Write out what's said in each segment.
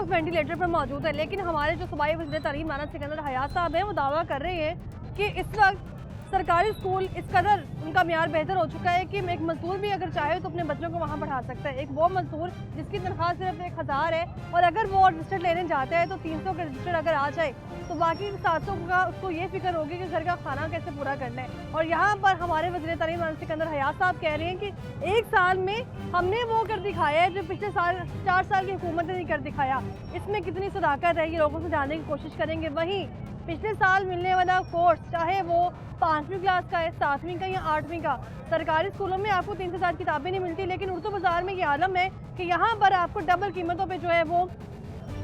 वक्त वेंटिलेटर पर मौजूद है, लेकिन हमारे जो सूबाई वज़ीर तालीम राना सिकंदर हयात साहब हैं वो दावा कर रहे हैं कि इस वक्त सरकारी स्कूल इस कदर उनका म्यार बेहतर हो चुका है कि एक मजदूर भी अगर चाहे तो अपने बच्चों को वहाँ पढ़ा सकता है। एक वो मजदूर जिसकी तनख्वाह सिर्फ 1000 है और अगर वो रजिस्टर लेने जाता है तो 300 का रजिस्टर अगर आ जाए तो बाकी 700 का उसको ये फिक्र होगी कि घर का खाना कैसे पूरा करना है। और यहाँ पर हमारे वज़ीर तालीम राना सिकंदर हयात साहब कह रहे हैं कि एक साल में हमने वो कर दिखाया है जो पिछले साल 4 साल की हुकूमत ने नहीं कर दिखाया। इसमें कितनी सदाकत है ये लोगों से जानने की कोशिश करेंगे। वहीं पिछले साल मिलने वाला कोर्स चाहे वो 5वीं क्लास का है, 7वीं का या 8वीं का, सरकारी स्कूलों में आपको 3 से 4 किताबें नहीं मिलती, लेकिन उर्दू बाज़ार में ये आलम है कि यहाँ पर आपको डबल कीमतों पे जो है वो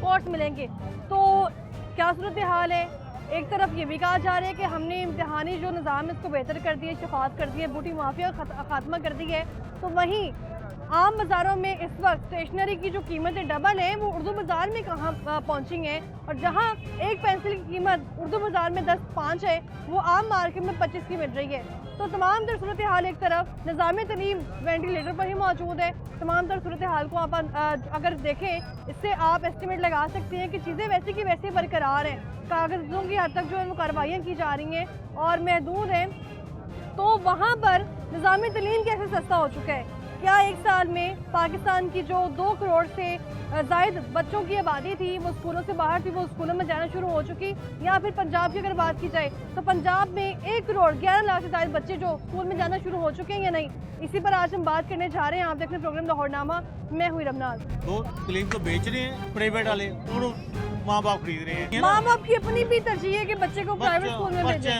कोर्स मिलेंगे। तो क्या सूरत हाल है? एक तरफ ये भी कहा जा रहा है कि हमने इम्तिहानी जो निज़ाम है इसको बेहतर कर दिया, शफात कर दी है, बूटी माफिया खात्मा कर दी है। तो वहीं आम बाज़ारों में इस वक्त स्टेशनरी की जो कीमतें डबल हैं वो उर्दू बाज़ार में कहाँ पहुँची हैं, और जहाँ एक पेंसिल की कीमत उर्दू बाज़ार में 10.5 है वो आम मार्केट में 25 की मिल रही है। तो तमाम तर सूरत हाल एक तरफ निज़ाम तलीम वेंटिलेटर पर ही मौजूद है। तमाम तर सूरत हाल को आप अगर देखें इससे आप एस्टिमेट लगा सकते हैं कि चीज़ें वैसे की वैसे बरकरार हैं, कागज़ों की हद तक जो है वो कार्रवाइयाँ की जा रही हैं और महदूद हैं। तो वहाँ पर निज़ाम तलीम कैसे सस्ता हो चुका है? क्या एक साल में पाकिस्तान की जो 2 करोड़ से ज़ायद बच्चों की आबादी थी वो स्कूलों से बाहर थी, वो स्कूलों में जाना शुरू हो चुकी? या फिर पंजाब की अगर बात की जाए तो पंजाब में 1 करोड़ 11 लाख से ज़ायद बच्चे जो स्कूल में जाना शुरू हो चुके हैं या नहीं? इसी पर आज हम बात करने जा रहे हैं। आप देख रहे हैं प्रोग्राम लाहौरनामा, मैं हुई रमनाज। तो तलीम तो बेच रहे हैं प्राइवेट वाले और माँ बाप खरीद रहे हैं। माँ बाप की अपनी भी तरजीह है कि बच्चे को प्राइवेट स्कूल में भेजें,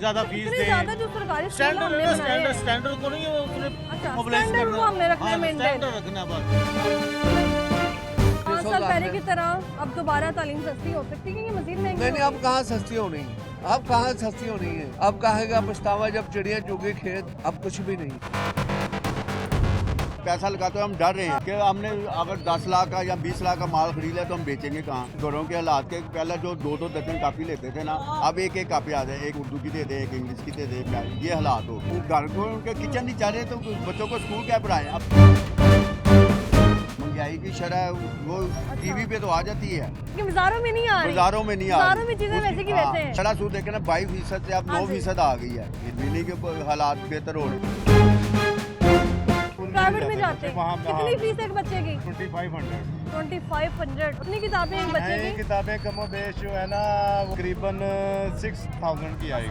ज्यादा फीस दें। ज्यादा जो सरकारी स्टैंडर्ड को नहीं स्टैंडर्ड को हमने रखना है, मेंटेन रखना बस। 5 साल पहले की तरह अब दोबारा तालीम सस्ती हो सकती है कि मजीद महंगी? नहीं, अब कहाँ सस्ती होनी है, अब कहाँ सस्ती होनी है। अब कहेगा पछतावा जब चिड़िया चुगे खेत, अब कुछ भी नहीं। पैसा लगाते हुए हम डर रहे हैं कि हमने अगर 10 लाख का या 20 लाख का माल खरीद लिया तो हम बेचेंगे कहाँ। घरों के हालात के पहले जो 2-2 दर्जन कापी लेते थे ना, अब एक कापी आ जाए, एक उर्दू की दे दे, एक इंग्लिश की दे दे, ये हालात हो। घर को उनके किचन नहीं चाह रहे तो बच्चों को स्कूल क्या पढ़ाएं। अब महंगाई की शरह वो टीवी पे तो आ जाती है, बाजारों में नहीं आ रही। बाजारों में नहीं आ रही। बाजारों में चीजें वैसे की वैसे हैं। शरह सूद देखे ना 22% से अब 9% आ गई है। बिजली के हालात बेहतर हो रहे। प्राइवेट में जाते हैं, कितनी फीस है एक बच्चे की? 2500। कितनी किताबें एक बच्चे की? किताबें कमो बेश जो है ना वो करीबन 6000 की आएगी।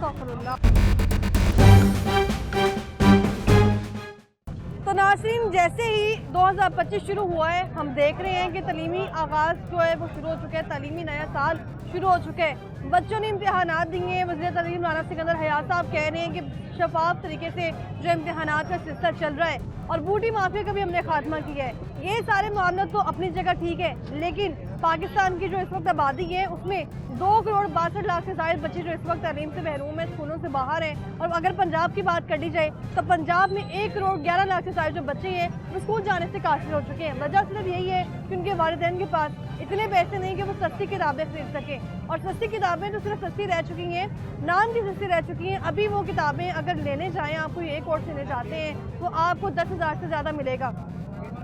तो नाज़रीन, जैसे ही 2025 शुरू हुआ है हम देख रहे हैं कि तालीमी आगाज़ जो है वो शुरू हो चुका है, तालीमी नया साल शुरू हो चुका है। बच्चों ने इम्तिहानात दिए हैं। वज़ीर तालीम राना सिकंदर हयात साहब कह रहे हैं कि शफाफ तरीके से जो इम्तिहानात का सिलसिला चल रहा है और बूटी माफिया का भी हमने खात्मा किया है। ये सारे मामले तो अपनी जगह ठीक है, लेकिन पाकिस्तान की जो इस वक्त आबादी है उसमें 2 करोड़ 62 लाख से ज़ायद बच्चे जो इस वक्त तालीम से महरूम है, स्कूलों से बाहर हैं। और अगर पंजाब की बात कर ली जाए तो पंजाब में 1 करोड़ 11 लाख से ज़ायद जो बच्चे हैं वो स्कूल जाने से कासिर हो चुके हैं। वजह सिर्फ यही है कि उनके वालिदैन के पास इतने पैसे नहीं कि वो सस्ती किताबें खरीद सकें, और सस्ती किताबें तो सिर्फ सस्ती रह चुकी हैं, नाम की सस्ती रह चुकी हैं। अभी वो किताबें अगर लेने जाएँ, आप कोई एक कोर्स लेने जाते हैं तो आपको 10,000 से ज़्यादा मिलेगा।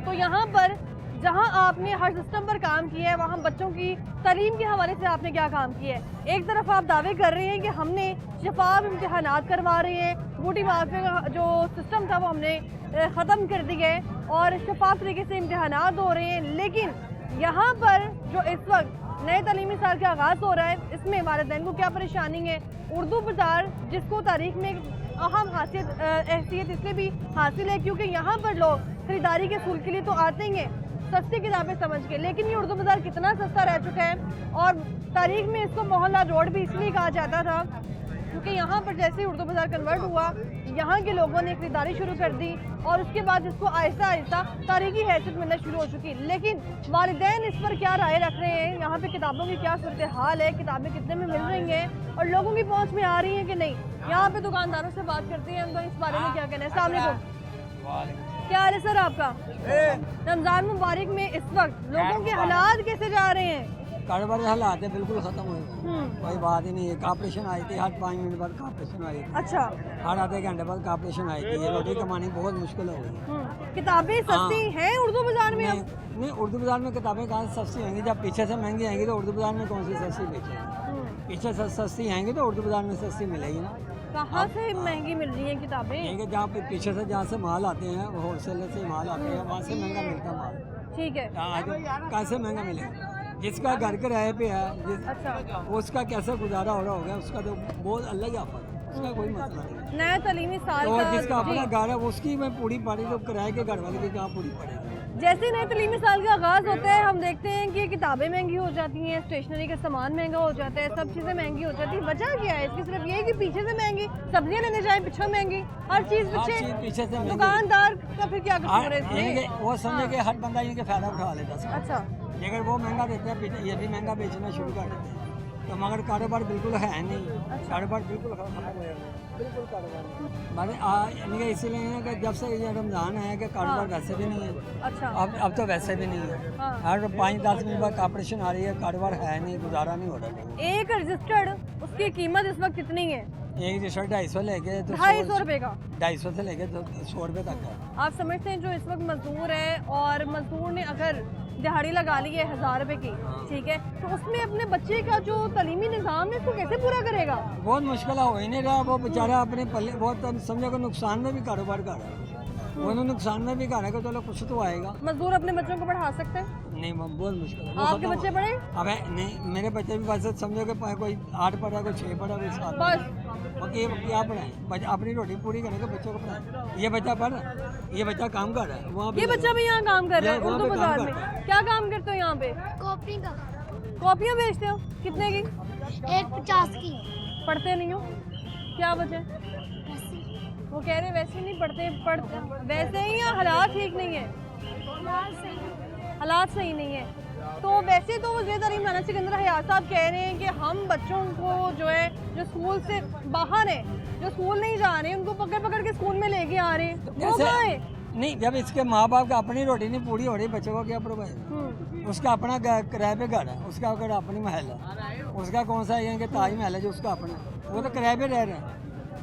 तो यहाँ पर जहाँ आपने हर सिस्टम पर काम किया है वहाँ बच्चों की तालीम के हवाले से आपने क्या काम किया है? एक तरफ आप दावे कर रहे हैं कि हमने शफाफ इम्तिहानात करवा रहे हैं, बूटी माफिया का जो सिस्टम था वो हमने ख़त्म कर दिया है और शफाफ तरीके से इम्तिहानात हो रहे हैं, लेकिन यहाँ पर जो इस वक्त नए तालीमी साल का आगाज़ हो रहा है इसमें वालिदैन को क्या परेशानी है? उर्दू बाज़ार जिसको तारीख में अहम हैसियत इसलिए भी हासिल है क्योंकि यहाँ पर लोग खरीदारी के सूल के लिए तो आते ही हैं सस्ती किताबें समझ के, लेकिन ये उर्दू बाज़ार कितना सस्ता रह चुका है। और तारीख में इसको मोहल्ला रोड भी इसलिए कहा जाता था क्योंकि यहाँ पर जैसे ही उर्दू बाज़ार कन्वर्ट हुआ यहाँ के लोगों ने खरीदारी शुरू कर दी और उसके बाद इसको आहिस्ता आहिस्ता तारीखी हैसियत मिलना शुरू हो चुकी। लेकिन वालिदैन इस पर क्या राय रख रहे हैं? यहाँ पे किताबों की क्या सूरत हाल है? किताबें कितने में मिल रही हैं और लोगों की पहुँच में आ रही हैं कि नहीं? यहाँ पे दुकानदारों से बात करते हैं, उनको इस बारे में क्या कहना है। अस्सलाम वालेकुम, क्या हाल है सर आपका? रमज़ान मुबारक में इस वक्त लोगों के हालात कैसे जा रहे हैं? कारोबार के हालात है बिल्कुल ख़त्म हुए, कोई बात ही नहीं है। ऑपरेशन आई थी, हर 5 मिनट बाद ऑपरेशन आई थी, अच्छा। हर आधे घंटे बाद ऑपरेशन आई थी। ये रोटी कमानी बहुत मुश्किल हो गई। किताबें सस्ती हैं उर्दू बाजार में अब? नहीं, उर्दू बाजार में किताबें कहाँ से सस्ती होंगी? जब पीछे से महंगी आएंगी तो उर्दू बाजार में कौन सी सस्ती बेचेंगी? पीछे से सस्ती आएंगी तो उर्दू बाजार में सस्ती मिलेगी ना। कहाँ से महंगी मिल रही हैं किताबें? यही जहाँ पे पीछे से जहाँ से माल आते हैं, होलसेलर से माल आते हैं, वहाँ से महंगा मिलता है माल। ठीक है। कैसे महंगा मिलेगा? जिसका घर किराए पे है, अच्छा। उसका कैसे गुजारा हो रहा होगा, उसका तो बहुत अलग ही आफत है, उसका कोई मसला नहीं। नया तालीमी साल तो का जिसका अपना जी। घर है उसकी में पूरी पड़ी, तो किराए के घर वाले की कहाँ पूरी पड़ेगी? जैसे नए तालीमी साल का आगाज़ होता है हम देखते हैं कि किताबें महंगी हो जाती हैं, स्टेशनरी का सामान महंगा हो जाता है, सब चीज़ें महंगी हो जाती है। वजह क्या है इसकी? सिर्फ ये है कि पीछे से महंगी, सब्जियां लेने जाएं पीछे महंगी, हर चीज़ चीज़ पीछे से महंगी। दुकानदार का फिर क्या कसूर है इसमें? वो समझे कि हर बंदा इनके फायदा उठा लेता है। अच्छा। अगर वो महंगा देते हैं, ये भी महंगा बेचना शुरू कर देते हैं, तो मगर कारोबार बिल्कुल है नहीं। कारोबार बिल्कुल खत्म हो गया, बिल्कुल कारोबार मैंने इसीलिए है कि जब से ये रमज़ान है कि कारोबार वैसे भी नहीं है। अच्छा। अब तो वैसे भी नहीं है। हाँ। हर 5-10 मिनट बाद ऑपरेशन आ रही है, कारोबार है नहीं, गुजारा नहीं हो रहा। एक रजिस्टर्ड उसकी कीमत इस वक्त कितनी है? एक जो शर्ट 250 लेके तो 250 रुपए का, 250 से लेके तो 100 रुपये तक है। आप समझते हैं जो इस वक्त मजदूर है और मजदूर ने अगर दिहाड़ी लगा ली है 1000 रुपए की, ठीक है, तो उसमें अपने बच्चे का जो तालीमी निज़ाम है उसको कैसे पूरा करेगा? बहुत मुश्किल हो ही नहीं रहा। वो बेचारा अपने पल्ले बहुत समझो कि नुकसान में भी कारोबार कर रहा है, वो नुकसान में भी कर रहा है कि चलो कुछ तो आएगा। मजदूर अपने बच्चों को पढ़ा सकते हैं? नहीं, बहुत मुश्किल है। वो आपके खत्म बच्चे हो- पढ़े? अबे नहीं, मेरे बच्चे भी बस समझो कि कोई 8 पढ़ा, कोई 6 पढ़ा, कोई 7 बस। बाकी ये क्या पढ़ाएं? अपनी रोटी पूरी करने के बच्चों को पढ़ाएं। ये बच्चा पढ़ रहा है, ये बच्चा काम कर रहा है वहाँ पे। ये बच्चा भी यहाँ काम कर रहा है वहाँ उर्दू पे काम बाजार कर में। रहा है। क्या काम करते हो यहाँ पे? कॉपी का कॉपियाँ बेचते हो? कितने की? 150 की। पढ़ते नहीं हो? क्या वजह? वो कह रहे वैसे नहीं पढ़ते वैसे ही, या हालात ठीक नहीं है? हालात सही नहीं है। तो वैसे तो वज़ीर तालीम राना सिकंदर हयात साहब कह रहे हैं कि हम बच्चों को जो है जो स्कूल से बाहर है, जो स्कूल नहीं जा रहे हैं, उनको पकड़ पकड़ के स्कूल में लेके आ रहे हैं। वो कैसे? कहाँ है? नहीं, जब इसके माँ बाप का अपनी रोटी नहीं पूरी हो रही, बच्चों को क्या प्रोवाइड? उसका अपना किराए पे घर है, उसका अगर अपनी महल है, उसका कौन सा ये कि ताज महल है जो उसका अपना, वो तो किराए पे रह रहे हैं।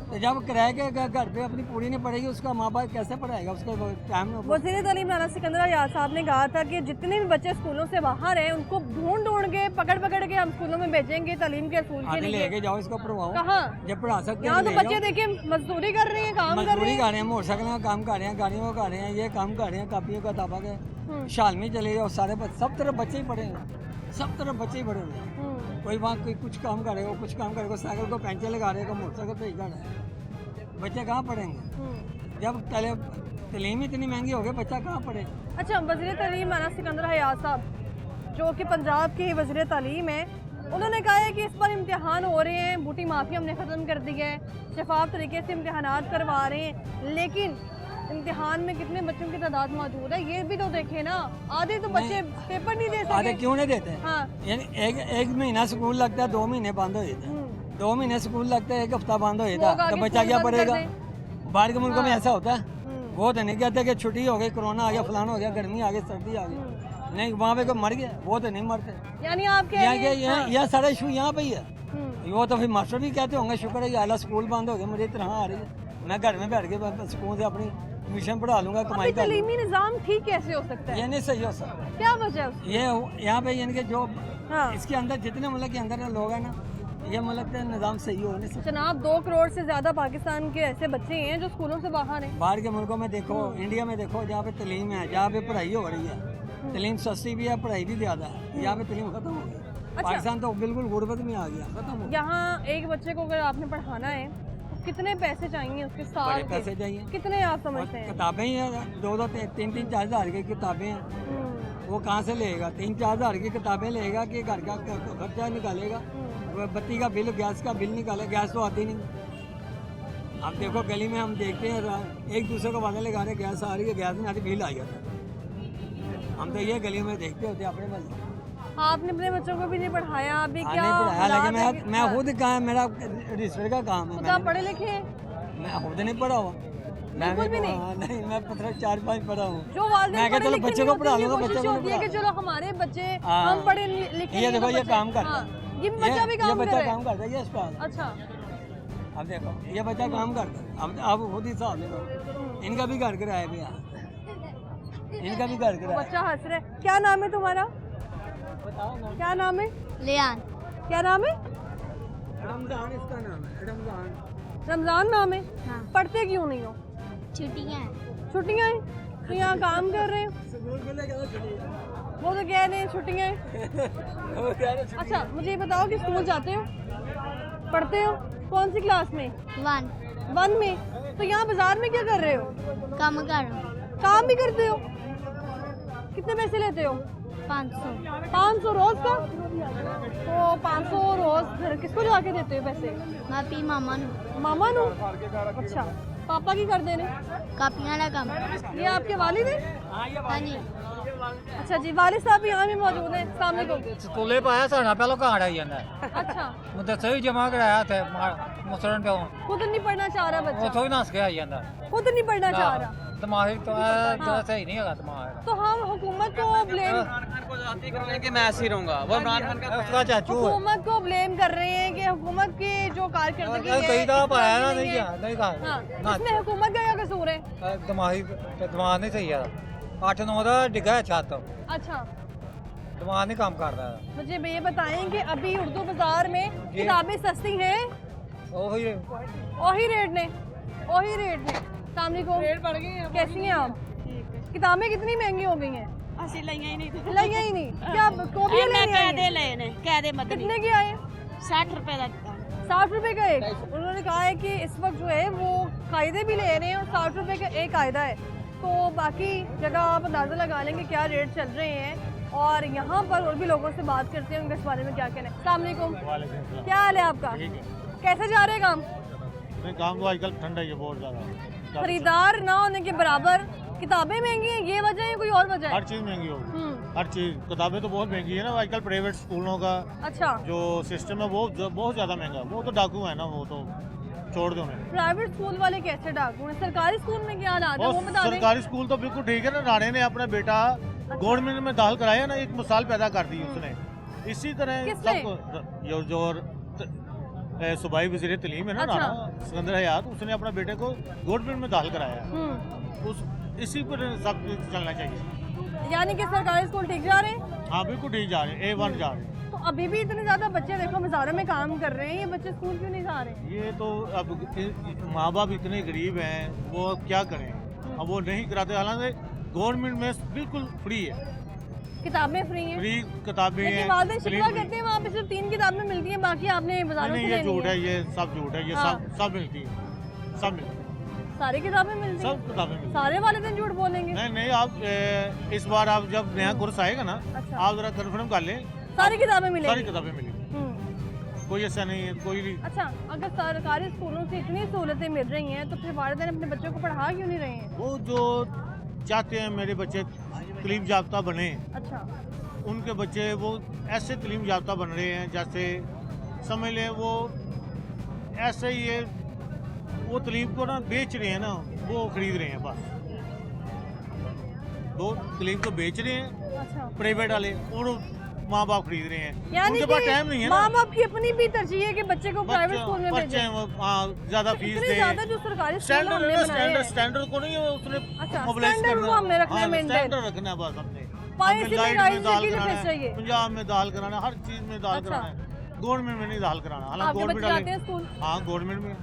तो जब किराए के घर पे अपनी पूरी नहीं पड़ेगी, उसका माँ बाप कैसे पढ़ाएगा? उसका टाइम में वज़ीर तालीम राना सिकंदर हयात साहब ने कहा था कि जितने भी बच्चे स्कूलों से बाहर हैं उनको ढूंढ के पकड़ के हम स्कूलों में भेजेंगे तालीम के असूल के आगे लिए। लेके जाओ, इसको पढ़वाओ। कहाँ? जब पढ़ा सकते यहाँ हैं तो ले बच्चे जाओ। देखिए मजदूरी कर रहे हैं, काम कर रहे मजदूरी हैं। कर रहे हैं, मोटरसाइकिल का काम कर रहे हैं, गाड़ियों का कर रहे हैं, ये काम कर रहे हैं, कापियों का ताबा के शाल में चले जाओ, सारे सब तरफ बच्चे ही पढ़े हैं, सब तरफ बच्चे ही पढ़े हुए हैं। कोई वहाँ कोई कुछ काम करेगा, कुछ काम करेगा, साइकिल को पेंचर लगा रहेगा, मोटरसाइकिल पे ही खड़ा है। बच्चे कहाँ पढ़ेंगे? जब तालीम इतनी महंगी हो गई, बच्चा कहाँ पढ़ेगा? अच्छा, वज़ीर तालीम राना सिकंदर हयात साहब जो कि पंजाब के वज़ीर तालीम है, उन्होंने कहा है कि इस पर इम्तिहान हो रहे हैं, बूटी माफ़ी हमने ख़त्म कर दी है, शफाफ तरीके से इम्तिहानात करवा रहे हैं, लेकिन इम्तिहान में कितने बच्चों की तादाद मौजूद है ये भी तो देखें ना। आधे तो बच्चे पेपर नहीं दे आधे सकते। क्यों नहीं देते? हाँ। यानी एक महीना स्कूल लगता है, 2 महीने बंद हो जाते हैं। 2 महीने स्कूल लगता है, 1 हफ्ता बंद हो जाता लोग है, तो आगे बच्चा स्कूल क्या बंद कर पढ़ेगा? दें। बाहर के मुल्कों में हाँ। ऐसा होता है, वो तो नहीं कहते कि छुट्टी हो गई, कोरोना आ गया, फलाना हो गया, गर्मी आ गई, सर्दी आ गई। नहीं, वहाँ पे कोई मर गया, वो तो नहीं मरते। यानी आप कह रहे हैं हाँ। यह सारा इशू यहाँ पे ही है। वो तो फिर मास्टर भी कहते होंगे शुक्र है आला स्कूल बंद हो गया, मुझे इतना आ रही है, मैं घर में बैठ के स्कूल से अपनी ट्यूशन पढ़ा लूंगा, कमाई कर लूंगा। तालीमी निज़ाम ठीक कैसे हो सकता है? ये नहीं सही हो सकता। क्या वजह है उसकी? ये यहाँ पे यानी कि जो हाँ। इसके अंदर जितने मुल्क के अंदर लोग हैं ना, ये मुल्क का निज़ाम सही हो नहीं सकता। जनाब 2 करोड़ से ज़्यादा पाकिस्तान के ऐसे बच्चे हैं जो स्कूलों से बाहर हैं। बाहर के मुल्कों में देखो, इंडिया में देखो, जहाँ पे तालीम है, जहाँ पे पढ़ाई हो रही है, तालीम सस्ती भी है, पढ़ाई भी ज़्यादा है, यहाँ पे तालीम खत्म हो गई। पाकिस्तान तो बिल्कुल गुर्बत में आ गया, खत्म हो गया। यहाँ एक बच्चे को अगर आपने पढ़ाना है तो कितने पैसे चाहिए उसके साल बड़े के? पैसे चाहिए। कितने आप समझते हैं? किताबें ही हैं, 2-2, 3-3, 4 हज़ार की किताबें हैं, वो कहाँ से लेगा? 3-4 हज़ार की किताबें लेगा कि घर का खर्चा निकालेगा, वो बत्ती का बिल, गैस का बिल निकाले, गैस तो आती नहीं। आप देखो गली में हम देखते हैं एक दूसरे को वादा लगा रहे, गैस आ रही है, गैस नहीं आती, बिल आ जाता। हम तो ये गली में देखते होते अपने बच्चे। आपने अपने बच्चों को भी नहीं पढ़ाया अभी? क्या नहीं पढ़ाया, लेकिन हालात है? मैं खुद कहाँ, मेरा रिश्ते का काम है, तो आप पढ़े लिखे हैं? मैं खुद नहीं पढ़ा हुआ। बिल्कुल भी नहीं। हाँ, नहीं मैं पता 4-5 पढ़ा हूँ। जो वालिदैन मैं क्या पढ़े चलो लिखे बच्चे नहीं को पढ़ा होते, ये लूंगा, कोशिश बच्चे को होती है कि पढ़ा। चलो हमारे बच्चे हाँ। हम पढ़े लिखे ये नहीं, देखो तो ये बच्चे- काम करता हाँ, है। ये बच्चा भी ये काम कर बच्चा रहा काम है। करता है, ये अस्पताल। अच्छा अब देखो ये बच्चा काम करता है। अब आप खुद ही हिसाब लगाओ, इनका भी घर किराया भी है, इनका भी घर किराया। बच्चा हंस रहा है। क्या नाम है तुम्हारा? बताओ ना। क्या नाम है? लियान क्या नाम है? रमजान इसका नाम है, रमजान। रमजान नाम है। हाँ पढ़ते क्यों नहीं हो? छुट्टियाँ हैं। छुट्टियां हैं तो यहाँ काम कर रहे हैं। स्कूल के लिए क्या छुट्टी है? वो तो कह रहे हैं छुट्टियां हैं। वो कह रहे छुट्टी अच्छा मुझे ये बताओ कि स्कूल जाते हो, पढ़ते हो, कौन सी क्लास में? 1 में। तो यहाँ बाजार में क्या कर रहे हो? कम कर रहा हूँ। काम भी करते हो? कितने पैसे लेते हो? 500 500 रोज का। तो 500 रोज फिर किसको जाके देते हो पैसे? मैं अपनी मामा नू मामा नु। अच्छा पापा की कर देने। कापियाँ का काम। ये आपके वालिद हैं? हाँ जी अच्छा जी, वालिद साहब भी यहाँ भी मौजूद हैं। अस्सलाम वालेकुम। ਸਕੂਲੇ ਪਾਇਆ ਸਾਡਾ ਪਹਿਲਾਂ ਘਾੜ ਆਈ ਜਾਂਦਾ अच्छा ਮੈਂ ਦੱਸਿਆ ਹੀ ਜਮਾ ਕਰਾਇਆ ਤੇ ਮੁਸਲਨ ਪਿਓ खुद नहीं पढ़ना चाह रहा बच्चा? ਉਥੋਂ ਹੀ ਨਸ ਕੇ ਆਈ ਜਾਂਦਾ खुद नहीं पढ़ना चाह रहा। ਦਿਮਾਗ ਤੋਂ ਜਿਹੜਾ ਸਹੀ ਨਹੀਂ ਹੈਗਾ ਦਿਮਾਗ तो हम हुकूमत को ब्लेम कि मैं ऐसे ही रहूंगा वो इमरान खान का ਉਸका ਚਾਚੂ ਹੈ हुकूमत को ब्लेम कर रहे हैं कि हुकूमत की जो कारकर्दगी है ਕਈ ਦਾ इस तरह ਪਾਇਆ की ਨਾ नहीं ਨਹੀਂ है। ਗਿਆ ਨਹੀਂ ਗਾ हाँ, ਨਾ इसमें हुकूमत का क्या कसूर है? ਦਿਮਾਗੀ ਤੇ ਦਿਮਾਗ ਨਹੀਂ ਸਹੀ ਆ 8-9 ਦਾ ਡਿੱਗਾ ਛੱਤ अच्छा ਦਿਮਾਗ ਨਹੀਂ ਕੰਮ ਕਰਦਾ मुझे ये बताएं कि अभी उर्दू बाजार में किताबें सस्ती हैं? ਉਹੀ वही रेट ने सामने को रेट बढ़ गए हैं। कैसी हैं आप? किताबें कितनी महंगी हो गई हैं? ਅਸੀਂ ਲਈਆਂ ਹੀ ਨਹੀਂ लइया ही नहीं क्या कॉपी ਮੈਂ ले ਕਾयਦੇ ਲਏ ਨੇ ਕਾयदे ਮਦਨੀ कितने के आए? 60 रुपए ਦਾ ਦਿੱਤਾ 60 रुपए का एक। उन्होंने कहा है कि इस वक्त जो है वो कायदे भी ले रहे हैं और 60 रुपए का एक कायदा है। तो बाकी जगह आप अंदाज़ा लगा लेंगे क्या रेट चल रहे हैं और यहाँ पर और भी लोगों से बात करते हैं उनके इस बारे में क्या कहना है। अस्सलाम वालेकुम, क्या हाल है आपका? कैसे जा रहे हैं काम? नहीं काम तो आजकल ठंडा ही है बहुत ज़्यादा। खरीदार ना होने के बराबर किताबें महंगी हैं, ये वजह है कोई और वजह है? हर चीज़ महंगी होगी, हम्म, हर चीज़। किताबें तो बहुत महंगी है ना आजकल। प्राइवेट स्कूलों का अच्छा जो सिस्टम है वो बहुत ज़्यादा महंगा है। वो तो डाकू है ना, वो तो छोड़ दो उन्हें। प्राइवेट स्कूल वाले कैसे डाकू हैं? सरकारी स्कूल में क्या हालात है वो और बता दें। सरकारी स्कूल तो बिल्कुल ठीक है ना। राणे ने अपना बेटा गवर्नमेंट में दाखिल कराया ना, एक मिसाल पैदा कर दी उसने। इसी तरह किसने? सबको जो सूबाई वज़ीर तलीम है ना अच्छा। राणा सिकंदर हयात, उसने अपना बेटे को गवर्नमेंट में दाखिल कराया। उस इसी पर सब कुछ चलना चाहिए। यानी कि सरकारी स्कूल ठीक जा रहे हैं? हाँ बिल्कुल ठीक जा रहे हैं, A1 जा रहे हैं। तो अभी भी इतने ज्यादा बच्चे देखो बाजारों में काम कर रहे हैं, ये बच्चे स्कूल क्यों नहीं जा रहे? ये तो अब माँ बाप इतने गरीब हैं, वो अब क्या करें। अब वो नहीं कराते। हालांकि गवर्नमेंट में बिल्कुल फ्री है, किताबें फ्री हैं, फ्री किताबें लेकिन हैं। वालिदैन क्लीन शिकवा फ्री। कहते हैं वहाँ पे सिर्फ 3 किताबें मिलती हैं, बाकी आपने बाजारों से नहीं ये लेनी झूठ है, है। ये सब झूठ है। ये हाँ। सब मिलती है, सब मिलती है, सारी किताबें मिलती हैं? सब किताबें मिलती सारे वालिदैन झूठ बोलेंगे? हैं। नहीं आप इस बार आप जब नया कोर्स आएगा ना, अच्छा। आप जरा कन्फर्म कर लें, सारी किताबें सारी मिलेंगी? किताबें मिलेंगी। हम्म। कोई ऐसा नहीं है, कोई भी। अच्छा अगर सरकारी स्कूलों से इतनी सहूलतें मिल रही हैं तो फिर वालिदैन अपने बच्चों को पढ़ा क्यों नहीं रहे हैं? वो जो चाहते हैं मेरे बच्चे तलीम याफ्ता बने, अच्छा उनके बच्चे वो ऐसे तलीम याफ्ता बन रहे हैं जैसे समझ लें वो ऐसे ही है। वो तलीम को ना बेच रहे हैं ना, वो खरीद रहे हैं बस। वो तलीम को बेच रहे हैं अच्छा प्राइवेट वाले, और माँ बाप खरीद रहे हैं। यानी उनके पास टाइम नहीं है ना। माँ बाप की अपनी भी तरजीह है कि बच्चे को प्राइवेट स्कूल में बच्चे भेजें। हैं वो, हाँ, ज्यादा फीस इतने दे। ज्यादा जो सरकारी स्कूल स्टैंडर्ड हमने है, बनाए हैं। स्टैंडर्ड को नहीं है उसने अच्छा, mobilize स्टैंडर्ड करना। को हमने रखना है हाँ, maintain। स्टैंडर्ड रखना है बस हमने। पाइस हमें में लाइट गाइड में से दाल की कराना लिखना है, चाहिए। पंजाब में दाल कराना है, हर चीज में दाल अच्छा। कराना है। गवर्नमेंट में नहीं दाल कराना। हालांकि आपके बच्चे गवर्नमेंट जाते हैं स्कूल? हाँ गवर्नमेंट में।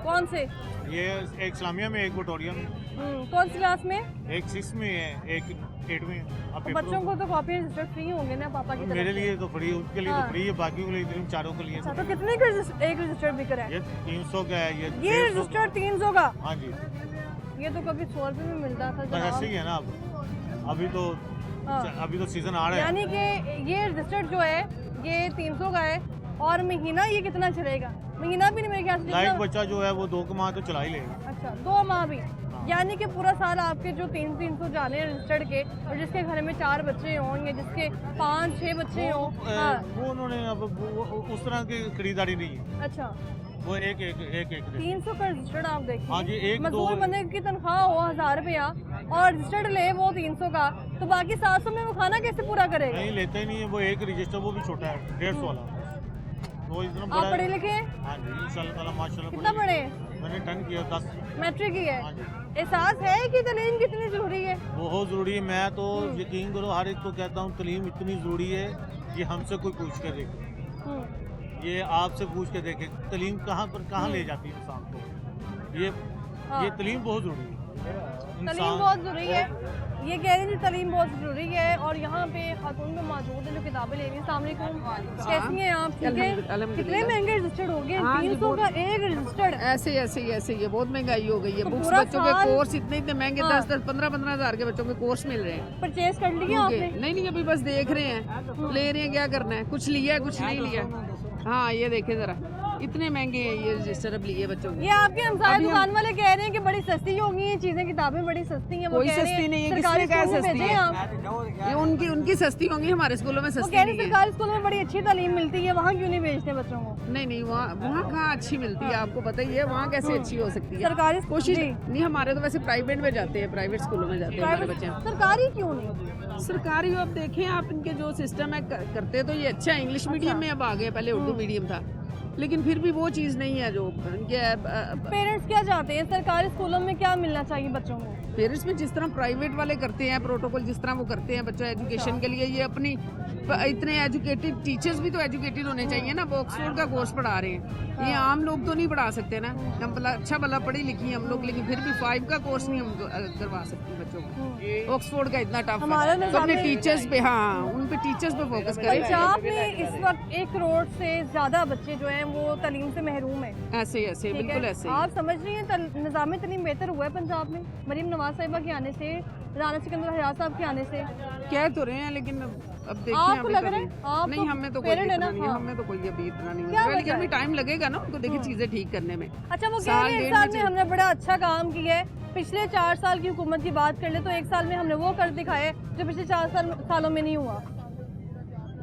कौन से? ये एक इस्लामिया में, एक विक्टोरिया में, कौन सी क्लास में? एक 6 में है, एक 8 में है। अब तो पेपर बच्चों को तो कॉपी रजिस्टर फ्री होंगे ना पापा की तरफ मेरे से? लिए तो फ्री, उनके लिए हाँ। तो फ्री है, बाकी के लिए इतने चारों के लिए अच्छा तो तो free कितने का एक रजिस्टर बिक रहा है। है? ये 300 का है, ये ये 150 रजिस्टर 300 का? का। हाँ जी, ये तो कभी 100 रुपए में मिलता था बस ऐसे जनाब। ही है ना। अब हाँ। अभी तो सीजन आ रहा है। यानी कि ये रजिस्टर जो है ये 300 का है और महीना ये कितना चलेगा? महीना भी नहीं मेरे ख्याल से लाइक जितना- बच्चा जो है वो 2 माह तो चला ही लेगा। अच्छा 2 माह भी, यानी कि पूरा साल आपके जो 300 जाने हैं रजिस्टर्ड के, और जिसके घर में 4 बच्चे हों या जिसके 5-6 बच्चे हों। हाँ वो उन्होंने अब उस तरह की खरीदारी नहीं है। अच्छा वो एक 300 का रजिस्टर्ड आप देखिए। हाँ जी, एक मजदूर दो बंदे की तनख्वाह हो 1000 रुपया और रजिस्टर्ड ले वो 300 का, तो बाकी 700 में वो खाना कैसे पूरा करेगा? नहीं लेते ही नहीं है, वो एक रजिस्टर वो भी छोटा है 150 वाला, वो इतना आप बड़ा पढ़े है। लिखे हैं? हाँ जी इंशाल्लाह ताला माशाल्लाह। कितना पढ़े? मैंने 10 किया 10। मैट्रिक की है। हाँ जी एहसास है कि तालीम कितनी जरूरी है? बहुत ज़रूरी है। मैं तो यकीन करो हर एक को कहता हूँ तलीम इतनी ज़रूरी है, ये हमसे कोई पूछ कर देखे, हम्म, ये आपसे पूछ के देखे तलीम कहाँ पर कहाँ ले जाती है इंसान को। ये तलीम बहुत ज़रूरी है। तालीम बहुत ज़रूरी है, ये कह रही थी तालीम बहुत ज़रूरी है। और यहाँ पे खातून में मौजूद है जो किताबें ले रही हैं। अस्सलाम वालेकुम, कैसी हैं आप? ठीक है। कितने महंगे रजिस्टर्ड हो गए? 300 का एक रजिस्टर्ड। ऐसे ये बहुत महंगाई हो गई है। तो बुक्स पूरा बच्चों के साल- कोर्स इतने महंगे, हाँ। 10-15 हज़ार के बच्चों के कोर्स मिल रहे हैं। परचेज कर लिया आपने? नहीं अभी बस देख रहे हैं, ले रहे हैं, क्या करना है, कुछ लिया कुछ नहीं लिया। हाँ ये देखे जरा, इतने महंगे हैं ये रजिस्टर अब लिए बच्चों के। ये आपके हमसाया दुकान वाले कह रहे हैं कि बड़ी सस्ती हो गई हैं चीजें, किताबें बड़ी सस्ती हैं। वो कोई कह रहे सस्ती हैं नहीं है, सरकारी किसने कहा स्कूल में सस्ती भेजें है? आप। ये उनकी सस्ती होंगी, हमारे स्कूलों में वो सस्ती कह रहे नहीं हैं है। सरकारी स्कूलों में बड़ी अच्छी तालीम मिलती है, वहाँ क्यों नहीं भेजते बच्चों को? नहीं वहाँ कहाँ अच्छी मिलती है, आपको पता ही है, वहाँ कैसे अच्छी हो सकती है। सरकारी कोशिश जी। नहीं, हमारे तो वैसे प्राइवेट में जाते हैं, प्राइवेट स्कूलों में जाते हैं हमारे बच्चे। सरकारी क्यों नहीं? सरकारी अब देखें आप, इनके जो सिस्टम है करते तो ये अच्छा है। इंग्लिश मीडियम में अब आ गए, पहले उर्दू मीडियम था, लेकिन फिर भी वो चीज़ नहीं है जो इनके। पेरेंट्स क्या चाहते हैं? सरकारी स्कूलों में क्या मिलना चाहिए बच्चों को? पेरेंट्स में जिस तरह प्राइवेट वाले करते हैं प्रोटोकॉल, जिस तरह वो करते हैं बच्चों एजुकेशन के लिए, ये अपनी इतने एजुकेटेड टीचर्स भी तो एजुकेटेड होने चाहिए ना। वो ऑक्सफोर्ड का कोर्स पढ़ा रहे हैं, ये आम लोग तो नहीं पढ़ा सकते ना। हम अच्छा भला पढ़ी लिखी हैं हम लोग, लेकिन फिर भी 5 का कोर्स नहीं हम करवा सकते बच्चों को। ऑक्सफोर्ड का इतना टफ हमारा है, तो अपने टीचर्स पे, हाँ उन पे टीचर्स पे फोकस करें। पंजाब में इस वक्त 1 करोड़ से ज्यादा बच्चे जो हैं वो तालीम से महरूम है। ऐसे ठीक बिल्कुल है? ऐसे आप समझ रही हैं निज़ाम तालीम बेहतर हुआ है पंजाब में मरीम नवाज साहिबा के आने से, राना सिकंदर हयात साहब के आने से? कह तो रहे हैं, लेकिन अब देखिए आपको हमें लग तो रहा है? नहीं। आप नहीं हमें तो कोई parent है इतना ना? नहीं है, हाँ। हमें तो कोई अभी इतना नहीं क्या है, लेकिन वजह अभी है? टाइम लगेगा ना उनको देखिए चीजें ठीक करने में। अच्छा वो कह साल, रहे हैं 1 डेढ़ साल में बचे। हमने बड़ा अच्छा काम किया है। पिछले 4 साल की हुकूमत की बात कर ले तो 1 साल में हमने वो कर दिखाया है जो पिछले 4 सालों में नहीं हुआ।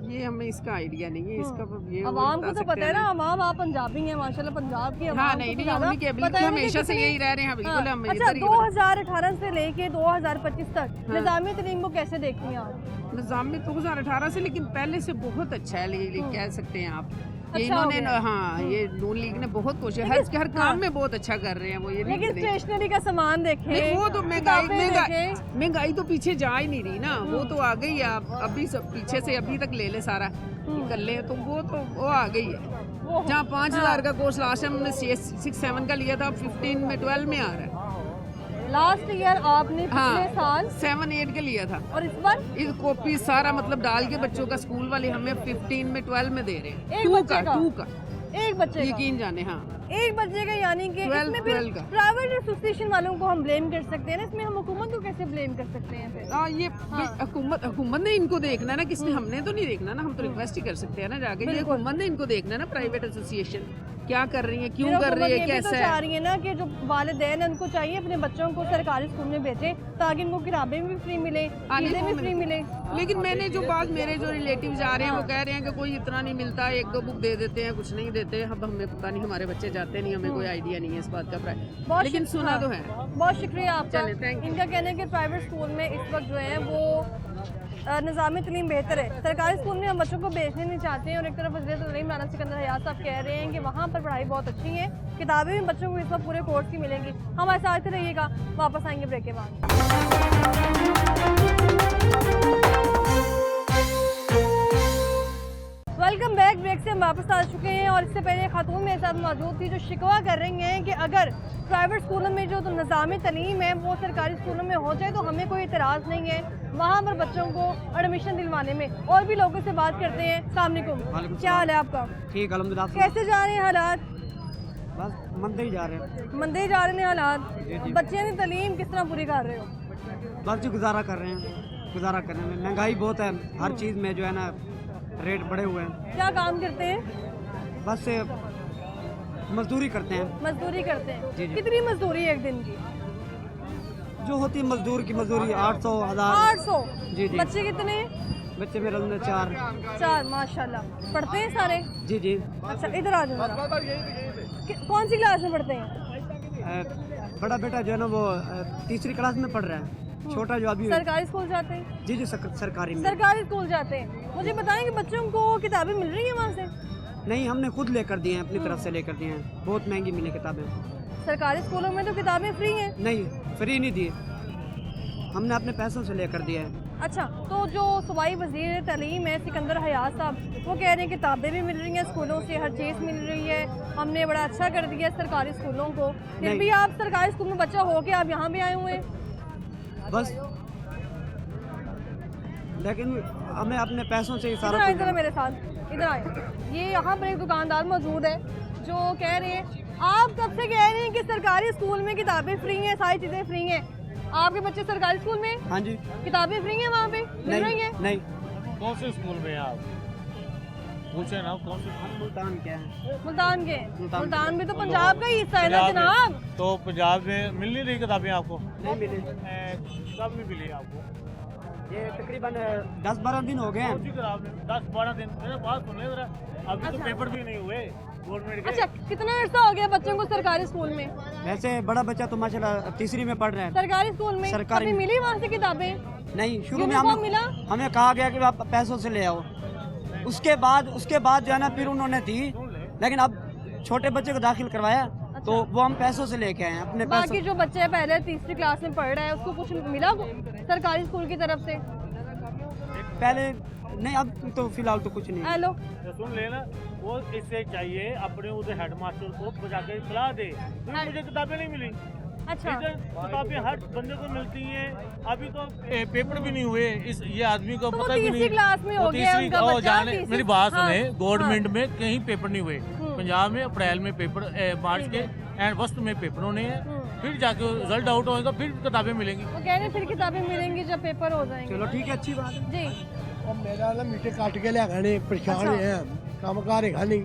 ये हमें इसका आइडिया नहीं है, इसका ये अवाम को बता तो सकते पता है हैं ना, अवाम आप पंजाबी हैं माशाल्लाह, पंजाब की अवाम हाँ को नहीं तो नहीं ज़्यादा हम के पता बिल्कुल है कि हमेशा से कितनी- यही रह रहे हैं बिल्कुल। हम अच्छा इधर ही 2018 से लेके 2025 तक निज़ामी तालीम को कैसे देखती हैं आप? निज़ाम में 2018 से, लेकिन पहले से बहुत अच्छा है, कह सकते हैं आप। ये अच्छा हो इन्होंने गया। हाँ ये नून लीग ने बहुत कोशिश, लेकिन- हर काम में बहुत अच्छा कर रहे हैं वो। ये लेकिन नहीं स्टेशनरी का सामान देखें, नहीं, वो तो महंगाई किताबें महंगाई तो पीछे जा ही नहीं रही ना, वो तो आ गई है। आप अभी सब पीछे से अभी तक ले ले सारा कर ले, तो वो आ गई है। वो जहाँ 5,000 का कोर्स लास्ट टाइम हमने 6-7 का लिया था, 15 में 12 में आ रहा है। लास्ट ईयर आपने पिछले साल 7-8 के लिया था, और इस बार इस कॉपी सारा मतलब डाल के बच्चों का स्कूल वाले हमें 15 में 12 में दे रहे हैं। एक बच्चे का? 2 का एक बच्चे का? यकीन जाने। हाँ एक बच्चे का, यानी कि 12 इसमें फिर 12 का। प्राइवेट एसोसिएशन वालों को हम ब्लेम कर सकते हैं ना, इसमें हम हुकूमत को कैसे ब्लेम कर सकते हैं फिर? ये हुकूमत ने इनको देखना है ना, किसने, हमने तो नहीं देखना ना, हम तो रिक्वेस्ट ही कर सकते हैं ना जाके। ये बिल्कुल। हुकूमत ने इनको देखना है ना, प्राइवेट एसोसिएशन क्या कर रही है, क्यों फिर कर हुकूमत रही है, ये भी तो कैसा चाह है। रही है ना कि जो वालिदैन है उनको चाहिए अपने बच्चों को सरकारी स्कूल में भेजें ताकि इनको किताबें भी फ्री मिले, चीजें भी फ्री मिले। लेकिन मैंने जो बात, मेरे जो रिलेटिव जा रहे हैं वो कह रहे हैं कि कोई इतना नहीं मिलता, 1-2 बुक दे देते हैं, कुछ नहीं देते। अब हमें पता नहीं, हमारे बच्चे जाते नहीं, हमें कोई आइडिया नहीं है इस बात का, बहुत लेकिन सुना तो है। बहुत शुक्रिया आपका। चलें, thank you। इनका कहना है कि प्राइवेट स्कूल में इस वक्त जो है वो निज़ामी तालीम बेहतर है, सरकारी स्कूल में हम बच्चों को भेजने नहीं चाहते हैं। और एक तरफ वज़ीर तालीम राना सिकंदर हयात साहब कह रहे हैं कि वहाँ पर पढ़ाई बहुत अच्छी है, किताबें भी बच्चों को इस वक्त पूरे कोर्स की मिलेंगी। हमारे साथ रहिएगा, वापस आएंगे ब्रेक के बाद। Welcome back. ब्रेक से हम वापस आ चुके हैं और इससे पहले खातून मेरे साथ मौजूद थी जो शिकवा कर रही हैं कि अगर प्राइवेट स्कूलों में जो निज़ामी तालीम है वो सरकारी स्कूलों में हो जाए तो हमें कोई इतराज़ नहीं है वहाँ पर बच्चों को एडमिशन दिलवाने में। और भी लोगों से बात करते हैं। अस्सलाम वालेकुम, क्या हाल है आपका? ठीक अलहमदिल्ला। कैसे जा रहे हैं हालात? बस मंदिर ही जा रहे हैं, मंदे जा रहे हैं हालात। बच्चियों की तालीम किस तरह पूरी कर रहे हो? बस जो गुजारा कर रहे हैं, गुजारा करने में महंगाई बहुत है, हर चीज़ में जो है ना रेट बढ़े हुए हैं। क्या काम करते हैं? बस से मजदूरी करते हैं, मजदूरी करते हैं। जी, जी। कितनी मजदूरी है एक दिन की? जो होती है मजदूर की मजदूरी 800 1000। 800। जी जी। बच्चे कितने? बच्चे मेरे अंदर 4। 4 माशाल्लाह। पढ़ते हैं सारे? जी जी। अच्छा इधर आ जाओ जरा। कौन सी क्लास में पढ़ते हैं? बड़ा बेटा जो है ना वो तीसरी क्लास में पढ़ रहा है, छोटा जो अभी सरकारी स्कूल जाते हैं? जी सरकारी में। सरकारी स्कूल जाते हैं। मुझे बताएं कि बच्चों को किताबें मिल रही हैं वहाँ से? नहीं, हमने खुद लेकर दिए हैं, अपनी तरफ से लेकर दिए हैं, बहुत महंगी मिली किताबें। सरकारी स्कूलों में तो किताबें फ्री हैं। नहीं, फ्री नहीं दी, हमने अपने पैसों से लेकर दिया है। अच्छा, तो जो सूबाई वज़ीर तालीम है सिकंदर हयात साहब, वो कह रहे हैं किताबें भी मिल रही हैं स्कूलों से, हर चीज़ मिल रही है, हमने बड़ा अच्छा कर दिया सरकारी स्कूलों को। फिर भी आप सरकारी स्कूल में बच्चा हो के आप यहाँ भी आए हुए हैं? बस, लेकिन हमें अपने पैसों से ही इधर सारा आए, इधर मेरे साथ, इधर आए। ये यहाँ पर एक दुकानदार मौजूद है जो कह रहे हैं, आप कब से कह रहे हैं कि सरकारी स्कूल में किताबें फ्री हैं, सारी चीज़ें फ्री हैं। आपके बच्चे सरकारी स्कूल में? हाँ जी। किताबें फ्री हैं वहाँ पे? मिल रही हैं? नहीं। कौन से स्कूल में आप पूछे ना, कौन से? मुल्तान क्या है? मुल्तान के? मुल्तान भी तो पंजाब का ही हिस्सा है ना जनाब। तो पंजाब में मिल नहीं रही किताबें आपको? नहीं मिली। कब नहीं मिली आपको? ये तकरीबन 10-12 दिन हो गए हैं। 10-12 दिन। मेरे बात सुने जरा, अभी तो पेपर भी नहीं हुए गवर्नमेंट के। अच्छा, कितना अर्सा हो गया बच्चों को सरकारी स्कूल में? वैसे बड़ा बच्चा तो माशाल्लाह तीसरी में पढ़ रहा है। सरकारी स्कूल में? सरकारी कभी मिली वहाँ से किताबें? नहीं, शुरू में यूनिफॉर्म मिला? हमें कहा गया कि आप पैसों से ले आओ। उसके बाद जो है ना फिर उन्होंने दी, लेकिन अब छोटे बच्चे को दाखिल करवाया तो वो हम पैसों से लेके आए हैं, अपने पैसों। बाकी जो बच्चे पहले तीसरी क्लास में पढ़ रहा है उसको कुछ मिला सरकारी स्कूल की तरफ से? पहले नहीं, अब तो फिलहाल तो कुछ नहीं। हेलो, सुन लेना, वो इससे चाहिए अपने उधर हेडमास्टर को बजा के इतला दे, मुझे किताबें नहीं मिली। अच्छा, किताबें हर बंदे को मिलती हैं, अभी तो पेपर भी नहीं हुए, इस ये आदमी को तो पता भी नहीं। क्लास में हो गया उनका बच्चा, मेरी बात हाँ, सुने, गवर्नमेंट में कहीं पेपर नहीं हुए। पंजाब में अप्रैल में पेपर, मार्च के एंड फर्स्ट में पेपर होने हैं, फिर जाके रिजल्ट आउट होएगा, फिर किताबें मिलेंगी। वो कह रहे फिर किताबें मिलेंगी जब पेपर हो जाएंगे। चलो ठीक है, अच्छी बात है जी। अब मेरा ना मीठे काट के लिया खाने परेशान है, काम कार है नहीं,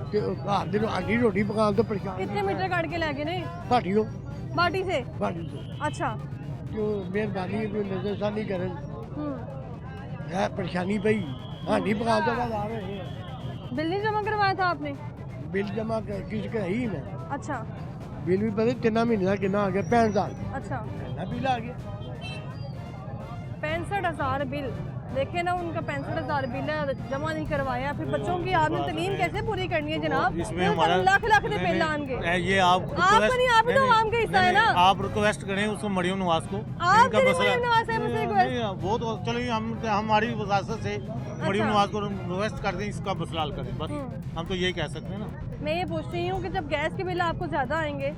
घर दिन आधी रोटी पका तो परेशान। कितने मीटर काट के लाके नहीं? भाटियों बाटी से? भाटी से। अच्छा, क्यों मेहरबानी कोई नजरसानी करें, है परेशानी पई, हांडी पका तो बाद आ रहे हैं। बिल नहीं जमा करवाया था आपने? बिल जमा किस कराई मैं? अच्छा, बिल भी पता 3 महीने का कितना आ गया, 65,000। अच्छा, बिल आ गया 65,000 बिल। देखे ना, उनका 65,000 बिल है, जमा नहीं करवाया। फिर बच्चों की आपने तालीम कैसे पूरी करनी है जनाब? इसमें हमारा लाख दे बिल आएंगे। ये आप नहीं, आप तो आवाम का हिस्सा है ना। आप रिक्वेस्ट करें उसको, मरियम नवाज को। आप मरियम नवाज साहब से रिक्वेस्ट? वो तो चलो, हम हमारी वजाजत से मरियम नवाज को रिक्वेस्ट कर दें, इसका मसला हल करें, बस हम तो यही कह सकते हैं ना। मैं ये पूछ रही हूँ कि जब गैस के बिल आपको ज़्यादा आएंगे,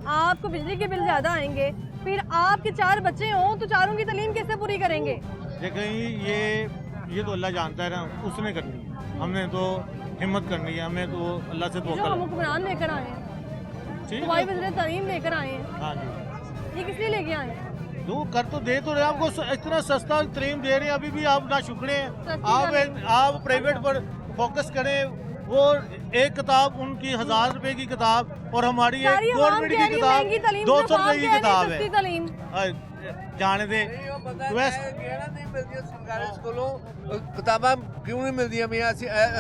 आपको बिजली के बिल ज़्यादा आएंगे, फिर आपके 4 बच्चे हों तो चारों की तालीम कैसे पूरी करेंगे? देखें, ये तो अल्लाह जानता है ना, उसने करनी है, हमने तो हिम्मत करनी है, हमें तो अल्लाह से जो हम हुक्मरान लेकर आए हैं, सूबाई वज़ीर तालीम लेकर आए हैं, हाँ जी, ये किस लिए लेके आए हैं? तो कर तो दे तो रहे, आपको इतना सस्ता तालीम दे रहे हैं, अभी भी आप ना शुक्र हैं। आप प्राइवेट पर फोकस करें, वो एक किताब उनकी 1000 रुपए की किताब और हमारी एक गवर्नमेंट की किताब 200 रुपए की किताब है। जाने दे नहीं मिलती सरकारी स्कूलों किताबां क्यों नहीं मिलती भैया?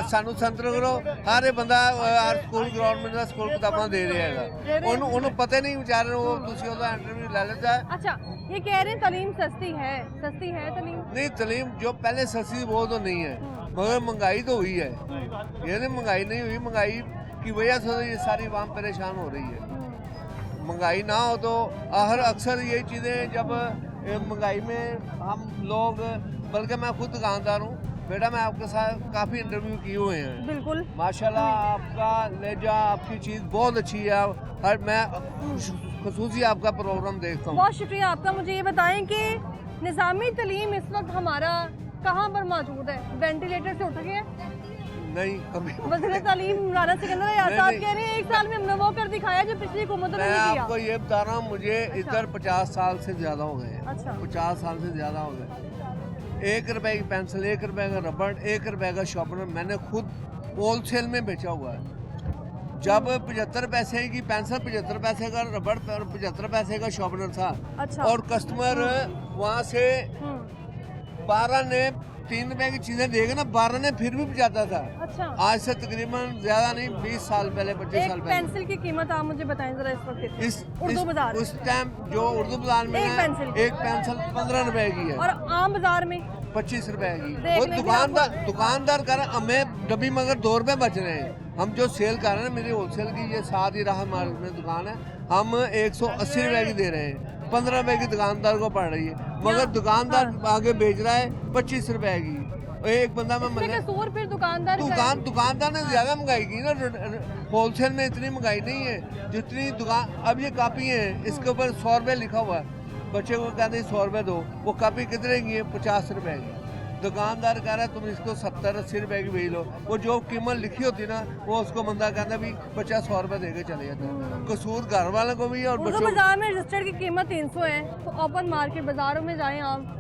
सानू संतर करो, हर बंदा हर स्कूल गवर्नमेंट का स्कूल किताबां दे रहा है, उन्होंने पता नहीं बेचारे वो दूसरी का इंटरव्यू ले लेता है। अच्छा, ये कह रहे हैं तालीम सस्ती है तालीम? नहीं, तालीम जो पहले सस्ती वो तो नहीं है, मगर महंगाई तो हुई है। ये नहीं महंगाई नहीं हुई, महंगाई की वजह से ये सारी आवाम परेशान हो रही है। महंगाई ना हो तो हर अक्सर ये चीज़ें, जब महंगाई में हम लोग, बल्कि मैं खुद दुकानदार हूँ बेटा, मैं आपके साथ काफ़ी इंटरव्यू किए हुए हैं। बिल्कुल माशाल्लाह, आपका लहजा, आपकी चीज़ बहुत अच्छी है, हर मैं खुसूसी आपका प्रोग्राम देखता हूँ। बहुत शुक्रिया आपका। मुझे ये बताएं कि निज़ामी तालीम इस वक्त हमारा कहाँ पर मौजूद है? वेंटिलेटर से उठ गया? नहीं, कभी। वज़ीर तालीम राना सिकंदर हयात साहब कह रहे हैं 1 साल में हमने वो कर दिखाया जो पिछली हुकूमतों ने नहीं किया। मैं आपको ये बता रहा हूँ, मुझे इधर 50 साल से ज़्यादा हो गए। अच्छा, 50 साल से ज़्यादा हो गए। 1 रुपए की पेंसिल, 1 रुपए का रबड़, 1 रुपए का शॉर्पनर मैंने खुद होलसेल में बेचा हुआ है। जब 75 पैसे की पेंसिल, 75 पैसे का रबड़, 75 पैसे का शॉर्पनर था। अच्छा। और कस्टमर वहाँ से 12 ने 3 रुपए की चीजें देगा ना 12 ने फिर भी बचाता था। अच्छा, आज से तकरीबन ज्यादा नहीं 20 साल पहले 25 साल एक पहले। पेंसिल की कीमत आप मुझे बताएं जरा इस वक्त। इस उर्दू बाजार उस टाइम जो उर्दू बाजार में एक है, पेंसिल। एक पेंसिल 15 रुपए की है और आम बाजार में 25 रुपए की। देख वो लेंगे दुकानदार कर हमें डब्बी मगर 2 रुपए बच रहे हैं। हम जो सेल कर रहे हैं, मेरी होलसेल की ये साथ ही राहत मार्केट में दुकान है, हम 180 रुपए की दे रहे हैं, 15 रुपए की दुकानदार को पड़ रही है, मगर दुकानदार आगे बेच रहा है 25 रुपए की। एक बंदा में इसमें कसूर फिर दुकानदार का है। दुकानदार ने ज्यादा महंगाई की ना, होलसेल में इतनी महंगाई नहीं है जितनी दुकान। अब ये कापी है, इसके ऊपर 100 रुपए लिखा हुआ है, बच्चे को कहते हैं 100 रुपए दो, वो कापी कितने की है? 50 रुपए की। दुकानदार कह रहा है तुम इसको 70-80 रुपए की बेच लो, वो जो कीमत लिखी होती ना वो उसको बंदा कहता भी 50-100 रुपए देके चले जाता है। कसूर घर वालों को भी और उर्दू बच्चों बाजार में रजिस्टर्ड की कीमत 300 है, तो ओपन मार्केट बाजारों में जाएं आप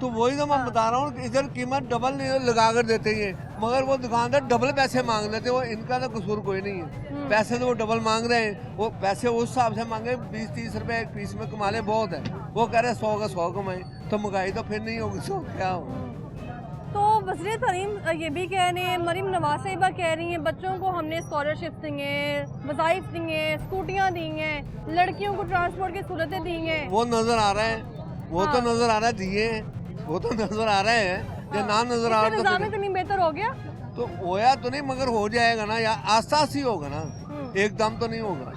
तो वही तो मैं बता रहा हूँ, इधर कीमत डबल नहीं लगा कर देते हैं, मगर वो दुकानदार डबल पैसे मांग लेते हैं। वो इनका तो कसूर कोई नहीं है, पैसे तो वो डबल मांग रहे हैं, वो पैसे उस हिसाब से मांगे 20-30 रुपए एक पीस में कमा ले बहुत है। वो कह रहे हैं 100 का 100 कमाए, तो महंगाई तो फिर नहीं होगी, 100 क्या होगा। तो वज़ीर तालीम ये भी कह रहे हैं, मरीम नवाज साहिबा कह रही हैं बच्चों को हमने स्कॉलरशिप दी हैं, वज़ाइफ दी हैं, स्कूटियाँ दी हैं, लड़कियों को ट्रांसपोर्ट की सहूलतें दी हैं। वो नजर आ रहा है, वो तो नजर आ रहा है, दिए वो तो नजर आ रहे हैं, जो ना नजर आ रहा निज़ाम इतनी बेहतर हो गया तो होया तो नहीं, मगर हो जाएगा ना, या आस्ता आस्ता ही होगा ना, एकदम तो नहीं होगा।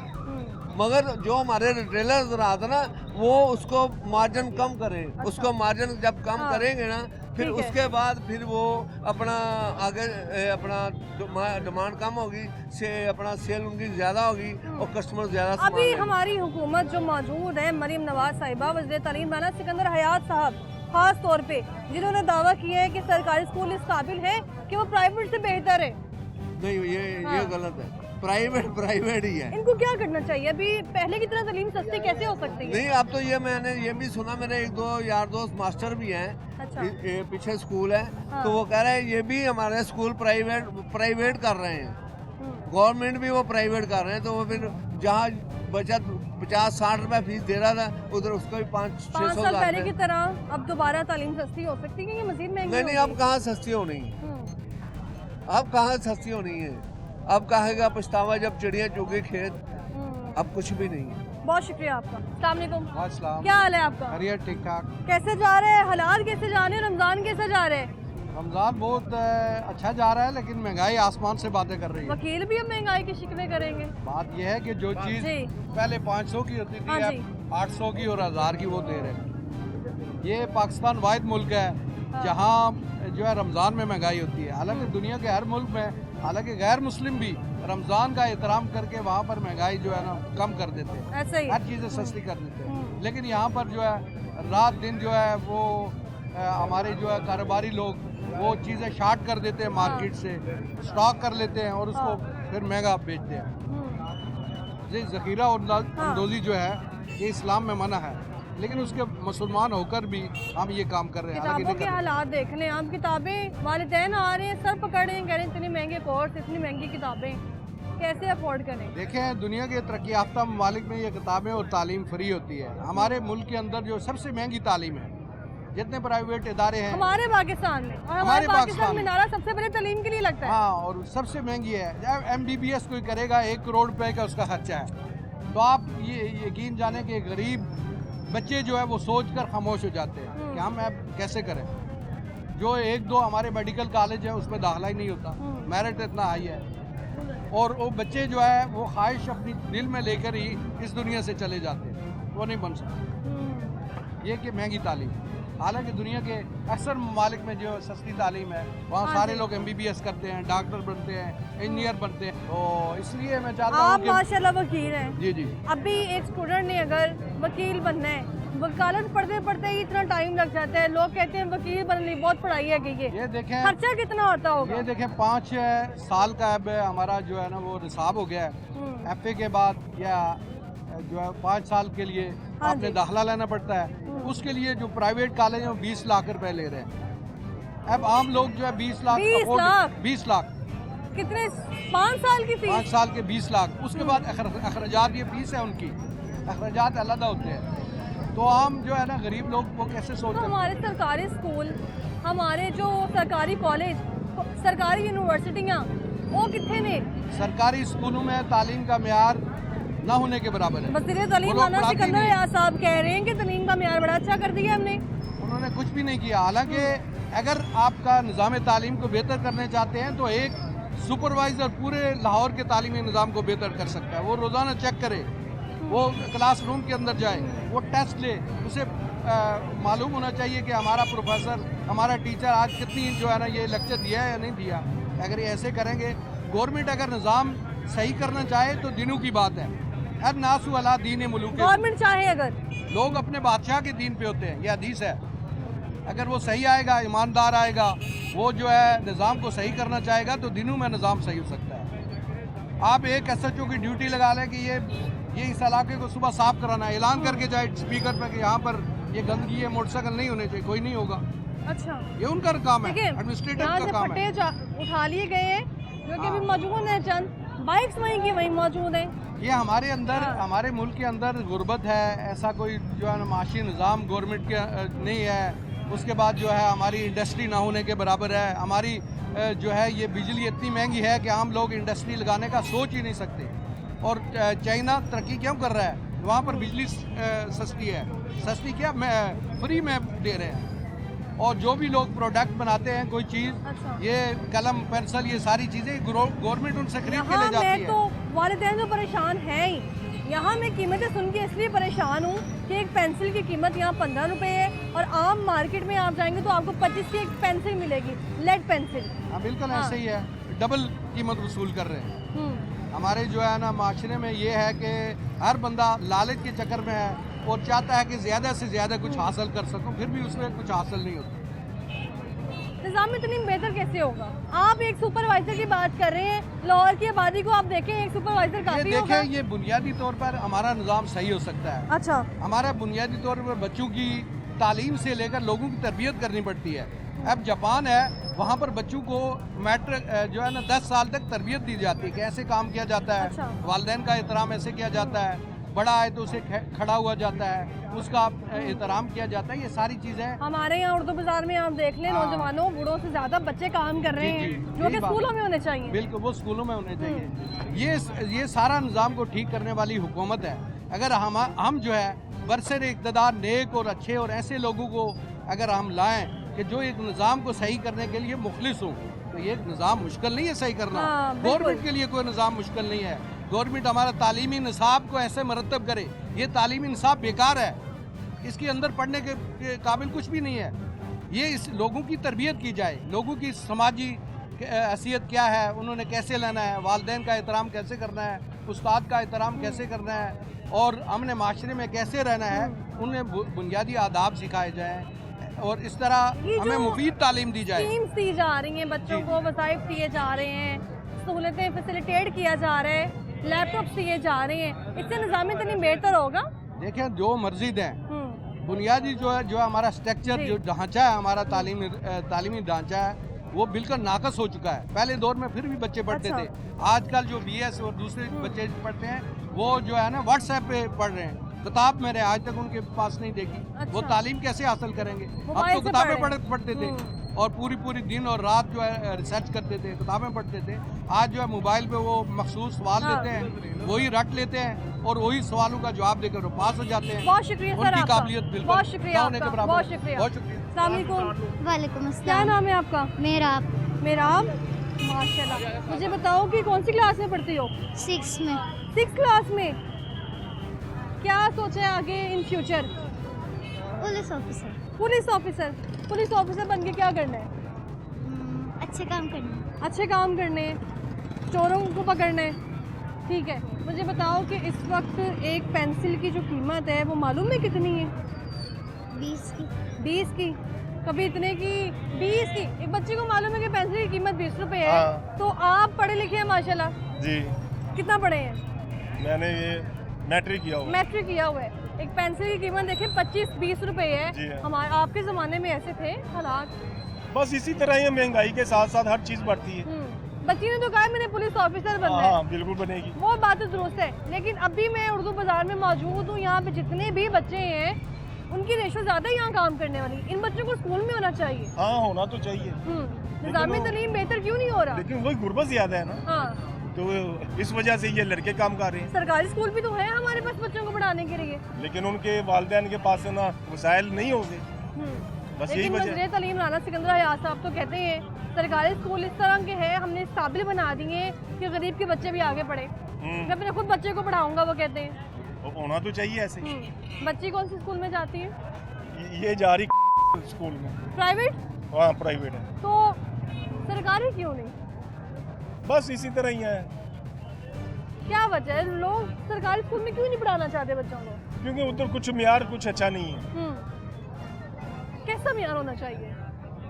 मगर जो हमारे रिटेलर नजर आता ना, वो उसको मार्जिन कम करें। उसको मार्जिन जब कम करेंगे ना, फिर उसके बाद फिर वो अपना आगे अपना डिमांड कम होगी, से अपना सेल उनकी ज़्यादा होगी और कस्टमर ज़्यादा। अभी हमारी हुकूमत जो मौजूद है, मरीम नवाज साहिबा, वज़ीर तालीम मौलाना सिकंदर हयात साहब खास तौर पे, जिन्होंने दावा किया है कि सरकारी स्कूल इस काबिल है कि वो प्राइवेट से बेहतर है। नहीं, ये गलत है, प्राइवेट ही है। इनको क्या करना चाहिए? अभी पहले की तरह तालीम सस्ती कैसे हो सकती है? नहीं, अब तो ये मैंने ये भी सुना, मेरे 1-2 यार दोस्त मास्टर भी हैं। अच्छा। पीछे स्कूल है, तो वो कह रहे हैं ये भी हमारे स्कूल प्राइवेट कर रहे हैं, गवर्नमेंट भी वो प्राइवेट कर रहे हैं। तो वो फिर जहाँ बचत 50-60 रुपए फीस दे रहा था, उधर उसको भी 500-600 साल पहले की तरह अब दोबारा तालीम सस्ती हो सकती है कि मजीद महंगी? नहीं, अब कहाँ सस्ती होनी है, अब कहाँ सस्ती होनी है, अब कहेगा पछतावा जब चिड़िया चुगे खेत, अब कुछ भी नहीं है। बहुत शुक्रिया आपका। अस्सलाम वालेकुम। अस्सलाम। क्या हाल है आपका? खैरियत, ठीक ठाक। कैसे जा रहे हैं हालात, कैसे जा रहे हैं, रमजान कैसे जा रहे हैं? रमजान बहुत अच्छा जा रहा है, लेकिन महंगाई आसमान से बातें कर रही है। वकील भी अब महंगाई के शिकवे करेंगे। बात यह है कि जो चीज़ पहले 500 की होती थी, अब 800 की और 1000 की वो दे रहे हैं। ये पाकिस्तान वाहिद मुल्क है जहाँ जो है रमज़ान में महंगाई होती है। हालांकि दुनिया के हर मुल्क में, हालांकि गैर मुस्लिम भी रमज़ान का एहतराम करके वहाँ पर महंगाई जो है ना कम कर देते हैं, ऐसे ही हर चीज़ें सस्ती कर देते हैं। लेकिन यहाँ पर जो है रात दिन जो है वो हमारे जो है कारोबारी लोग वो चीज़ें शार्ट कर देते हैं, मार्केट से स्टॉक कर लेते हैं और उसको फिर महंगा बेचते हैं। ये ज़ख़ीरा और अंदोज़ी जो है ये इस्लाम में मना है, लेकिन उसके मुसलमान होकर भी हम ये काम कर रहे हैं। किताबों के हालात देख लें आप, किताबें वालिदैन आ रहे हैं, सर पकड़ रहे हैं, कह रहे हैं इतने महंगे कोर्स, इतनी महंगी किताबें कैसे अफोर्ड करें? देखें, दुनिया के तरक्की याफ्ता ममालिक में ये किताबें और तालीम फ्री होती है। हमारे मुल्क के अंदर जो सबसे महंगी तालीम है, जितने प्राइवेट इदारे हैं हमारे पाकिस्तान में, और हमारे पाकिस्तान में नारा सबसे बड़े तालीम के लिए लगता है। हाँ, और सबसे महंगी है। जब MBBS कोई करेगा 1 करोड़ रुपए का उसका खर्चा है, तो आप ये यकीन जाने कि गरीब बच्चे जो है वो सोच कर खामोश हो जाते हैं कि हम अब कैसे करें। जो 1-2 हमारे मेडिकल कॉलेज है उसमें दाखिला ही नहीं होता, मेरिट इतना हाई है, और वो बच्चे जो है वो ख्वाहिश अपनी दिल में लेकर ही इस दुनिया से चले जाते हैं, वो नहीं बन सकते। ये कि महंगी तालीम, हालांकि दुनिया के अक्सर ममालिक में जो सस्ती तालीम है वहाँ सारे लोग MBBS करते हैं, डॉक्टर बनते हैं, इंजीनियर बनते हैं। तो इसलिए मैं चाहता हूँ आप माशाल्लाह वकील हैं। जी जी। अभी एक स्टूडेंट ने अगर वकील बनना है, वकालत पढ़ते पढ़ते ही इतना टाइम लग जाता है, लोग कहते हैं वकील बनने बहुत पढ़ाई है कि ये देखें खर्चा कितना होता होगा। ये देखें 5 साल का अब हमारा जो है ना वो निसाब हो गया है। FA के बाद या जो है 5 साल के लिए आपने दाखिला लेना पड़ता है। उसके लिए जो प्राइवेट कॉलेज है वो 20 लाख रुपए ले रहे हैं। अब आम लोग जो है 20 लाख 20 लाख कितने 5 साल की फीस? 5 साल के 20 लाख। उसके बाद अखराजात, ये फीस है उनकी, अखराजात अलग होते हैं। तो आम जो है ना गरीब लोग वो कैसे सोच तो सकते हमारे सरकारी स्कूल, हमारे जो सरकारी कॉलेज, सरकारी यूनिवर्सिटियाँ वो कितने ने? सरकारी स्कूलों में तालीम का मेयार ना होने के बराबर है। वज़ीर तालीम वो लोग मौलाना पढ़ाते सिकंदर नहीं। रियाज साहब कह रहे हैं कि तालीम का मेयार बड़ा अच्छा कर दिया हमने। उन्होंने कुछ भी नहीं किया। हालांकि अगर आपका निज़ाम तालीम को बेहतर करने चाहते हैं तो एक सुपरवाइज़र पूरे लाहौर के तालीमी निज़ाम को बेहतर कर सकता है। वो रोज़ाना चेक करे, वो क्लासरूम के अंदर जाए, वो टेस्ट ले, उसे मालूम होना चाहिए कि हमारा प्रोफेसर, हमारा टीचर आज कितनी जो है ना ये लेक्चर दिया है या नहीं दिया। अगर ये ऐसे करेंगे, गवर्नमेंट अगर निज़ाम सही करना चाहे तो दिनों की बात है। हर नासु अला दीन मुलूक, गवर्नमेंट चाहे अगर लोग अपने बादशाह के दीन पे होते हैं, यह हदीस है। अगर वो सही आएगा, ईमानदार आएगा, वो जो है निज़ाम को सही करना चाहेगा तो दिनों में निज़ाम सही हो सकता है। आप एक SHO की ड्यूटी लगा लें कि ये इस इलाके को सुबह साफ कराना है, ऐलान करके जाए स्पीकर पर कि यहाँ पर ये गंदगी है, मोटरसाइकिल नहीं होने चाहिए, कोई नहीं होगा। अच्छा, ये उनका काम है, देखिए एडमिनिस्ट्रेटर यहाँ का से काम है। फटे उठा लिए गए हैं जो कि अभी मौजूद हैं, चंद बाइक्स वहीं की वहीं मौजूद हैं। ये हमारे अंदर, हमारे मुल्क के अंदर गुर्बत है, ऐसा कोई जो है ना माशी निज़ाम गवर्नमेंट के नहीं है। उसके बाद जो है हमारी इंडस्ट्री ना होने के बराबर है। हमारी जो है ये बिजली इतनी महंगी है कि आम लोग इंडस्ट्री लगाने का सोच ही नहीं सकते। और चाइना तरक्की क्यों कर रहा है? वहाँ पर बिजली सस्ती है, सस्ती क्या फ्री में दे रहे हैं। और जो भी लोग प्रोडक्ट बनाते हैं कोई चीज़, अच्छा। ये कलम पेंसिल, ये सारी चीज़ें गवर्नमेंट उनसे खरीद के ले यहाँ जाती मैं है। तो वालिदैन तो परेशान है ही। यहाँ मैं कीमतें सुन के इसलिए परेशान हूँ कि एक पेंसिल की कीमत यहाँ 15 रुपये है और आम मार्केट में आप जाएंगे तो आपको 25 की एक पेंसिल मिलेगी, लेड पेंसिल। हाँ बिल्कुल ऐसे ही है, डबल कीमत वसूल कर रहे हैं। हमारे जो है ना माशरे में ये है कि हर बंदा लालच के चक्कर में है और चाहता है कि ज़्यादा से ज़्यादा कुछ हासिल कर सकूं, फिर भी उसमें कुछ हासिल नहीं होता। निज़ाम इतनी बेहतर कैसे होगा? आप एक सुपरवाइजर की बात कर रहे हैं, लाहौर की आबादी को आप देखें, एक सुपरवाइजर काफी होगा। ये बुनियादी तौर पर हमारा निज़ाम सही हो सकता है। अच्छा, हमारा बुनियादी तौर पर बच्चों की तालीम से लेकर लोगों की तरबियत करनी पड़ती है। अब जापान है, वहाँ पर बच्चों को मैट्रिक जो है ना 10 साल तक तरबियत दी जाती है कि ऐसे काम किया जाता है। अच्छा। वालिदैन का एहतराम ऐसे किया जाता है, बड़ा आए तो उसे खड़ा हुआ जाता है, उसका एहतराम किया जाता है। ये सारी चीज़ें हमारे यहाँ उर्दू बाजार में आप देख लें, नौजवानों बूढ़ों से ज़्यादा बच्चे काम कर रहे हैं जो कि स्कूलों में होने चाहिए। बिल्कुल, वो स्कूलों में होने चाहिए। ये सारा निज़ाम को ठीक करने वाली हुकूमत है। अगर हम जो है बरसर इक़्तिदार नेक और अच्छे और ऐसे लोगों को अगर हम लाएं कि जो एक निज़ाम को सही करने के लिए मुखलिस हो, तो ये निज़ाम मुश्किल नहीं है सही करना। गवर्नमेंट के लिए कोई निज़ाम मुश्किल नहीं है। गवर्नमेंट हमारा तालीमी निसाब को ऐसे मरतब करे। ये तालीमी निसाब बेकार है, इसके अंदर पढ़ने के काबिल कुछ भी नहीं है। ये इस लोगों की तरबियत की जाए, लोगों की समाजी हैसियत क्या है, उन्होंने कैसे लेना है, वालिदैन का एहतराम कैसे करना है, उस्ताद का एहतराम कैसे करना है और हमने माशरे में कैसे रहना है, उन्हें बुनियादी आदाब सिखाए जाएँ और इस तरह हमें मुफीद तालीम दी जाए। स्कीम्स दी जा रही हैं, बच्चों को वसाइफ दिए जा रहे हैं, सहूलतें फैसिलिटेट किया जा रहा है, लैपटॉप दिए जा रहे हैं, इससे निज़ाम इतनी बेहतर होगा। देखें, जो मर्जी दें, बुनियादी जो है हमारा स्ट्रक्चर, जो ढांचा है हमारा तालीमी ढांचा है, वो बिल्कुल नाकस हो चुका है। पहले दौर में फिर भी बच्चे पढ़ते थे। आजकल जो BS और दूसरे बच्चे पढ़ते हैं वो जो है ना व्हाट्सएप पे पढ़ रहे हैं। किताब मैंने आज तक उनके पास नहीं देखी। वो तालीम कैसे हासिल करेंगे? अब तो किताबें पढ़ते थे और पूरी दिन और रात जो है रिसर्च करते थे, किताबें पढ़ते थे। आज जो है मोबाइल पे वो मखसूस सवाल लेते हैं, वही रट लेते हैं और वही सवालों का जवाब देकर वो पास हो जाते हैं। बहुत शुक्रिया सर, उनकी काबिलियत बिल्कुल बहुत शुक्रिया होने के बराबर। बहुत शुक्रिया। अस्सलाम वालेकुम। वालेकुम अस्सलाम। क्या नाम है आपका? मेराब। माशाल्लाह। मुझे बताओ कि कौन सी क्लास में पढ़ती हो? 6 में। 6 क्लास में। क्या सोचा है आगे in future? Police officer. Police officer बन के क्या करना है? अच्छे काम करने। अच्छे काम करने हैं, चोरों को पकड़ना है। ठीक है, मुझे बताओ कि इस वक्त एक पेंसिल की जो कीमत है वो मालूम है कितनी है? 20 की। 20 की? कभी इतने की? 20 की? एक बच्चे को मालूम है कि पेंसिल की कीमत 20 रुपए है। तो आप पढ़े लिखे हैं माशाल्लाह जी। कितना पढ़े हैं? मैंने ये मैट्रिक किया हुआ है। एक पेंसिल की कीमत देखिए 25-20 रुपए है। हमारे आपके ज़माने में ऐसे थे हालात? बस इसी तरह ही महंगाई के साथ साथ हर चीज़ बढ़ती है। बच्ची ने तो कहा मैंने पुलिस ऑफिसर बनना है। हाँ, बिल्कुल बनेगी। वो बात तो दुरुस्त है, लेकिन अभी मैं उर्दू बाजार में मौजूद हूँ। यहाँ पे जितने भी बच्चे हैं उनकी रेशो ज्यादा है यहाँ काम करने वाली, इन बच्चों को स्कूल में होना चाहिए। हाँ होना तो चाहिए, निज़ामी तालीम बेहतर क्यों नहीं हो रहा? लेकिन वही गुर्बत ज्यादा है ना, हाँ तो इस वजह से ये लड़के काम कर रहे हैं। सरकारी स्कूल भी तो है हमारे पास बच्चों को पढ़ाने के लिए, लेकिन उनके वालिदैन के पास ना वसाइल नहीं होंगे, बस यही लेकिन वजह है। वज़ीर तालीम राना सिकंदर हयात साहब तो कहते हैं सरकारी स्कूल इस तरह के हैं, हमने इस काबिल बना दिए कि गरीब के बच्चे भी आगे पढ़े। मैं अपने खुद बच्चे को पढ़ाऊंगा, वो कहते हैं। होना तो चाहिए ऐसे। बच्ची कौन सी स्कूल में जाती है? ये जा रही स्कूल में, प्राइवेट? हाँ प्राइवेट है। तो सरकारी क्यों नहीं? बस इसी तरह ही है। क्या वजह है, लोग सरकारी स्कूल में क्यों नहीं पढ़ाना चाहते बच्चों को? क्योंकि उधर कुछ म्यार कुछ अच्छा नहीं है। कैसा म्यार होना चाहिए?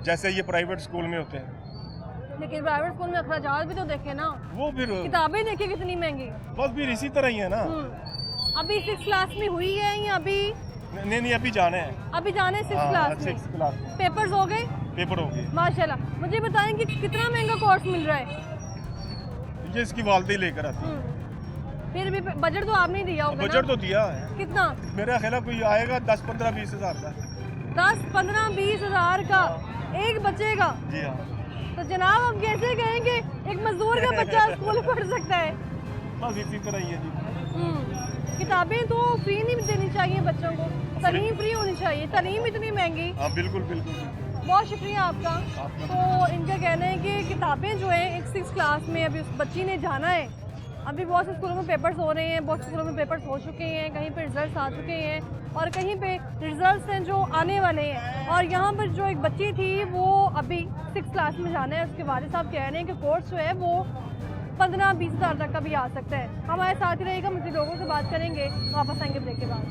जैसे ये प्राइवेट स्कूल में होते हैं। लेकिन प्राइवेट स्कूल में अखराजात भी तो देखे ना, वो फिर किताबें देखे कितनी महंगी। बस फिर इसी तरह ही है ना। अभी 6 क्लास में हुई है या अभी? नहीं अभी जाने हैं। अभी जाने 6 क्लास में। 6 क्लास में पेपर्स हो गए? पेपर हो गए माशाल्लाह। मुझे बताएं कि कितना महंगा कोर्स मिल रहा है? ये इसकी वालदे लेकर आती है। फिर भी बजट तो आपने ही दिया होगा ना? बजट तो दिया है। कितना? मेरा ख्याल है कोई आएगा 10-15-20 हज़ार का। 10-15-20 हज़ार का एक बच्चे का? जी हाँ। तो जनाब हम कैसे कहेंगे एक मजदूर का बच्चा स्कूल पढ़ सकता है? बस इसी तरह ही है जी। किताबें तो फ्री नहीं देनी चाहिए बच्चों को, तालीम फ्री होनी चाहिए, तालीम इतनी महंगी। हाँ बिल्कुल बिल्कुल। बहुत शुक्रिया आपका। तो इनका कहना है कि किताबें जो है एक 6 क्लास में अभी उस बच्ची ने जाना है। अभी बहुत से स्कूलों में पेपर्स हो रहे हैं, बहुत से स्कूलों में पेपर्स हो चुके हैं, कहीं पे रिजल्ट्स आ चुके हैं और कहीं पे रिजल्ट्स हैं जो आने वाले हैं। और यहाँ पर जो एक बच्ची थी वो अभी 6 क्लास में जाना है, उसके वालिद साहब कह रहे हैं कि कोर्स जो है वो 15-20 हज़ार तक का भी आ सकता है। हमारे साथ ही रहेगा, मुझे लोगों से बात करेंगे, वापस आएंगे ब्रेक के बाद।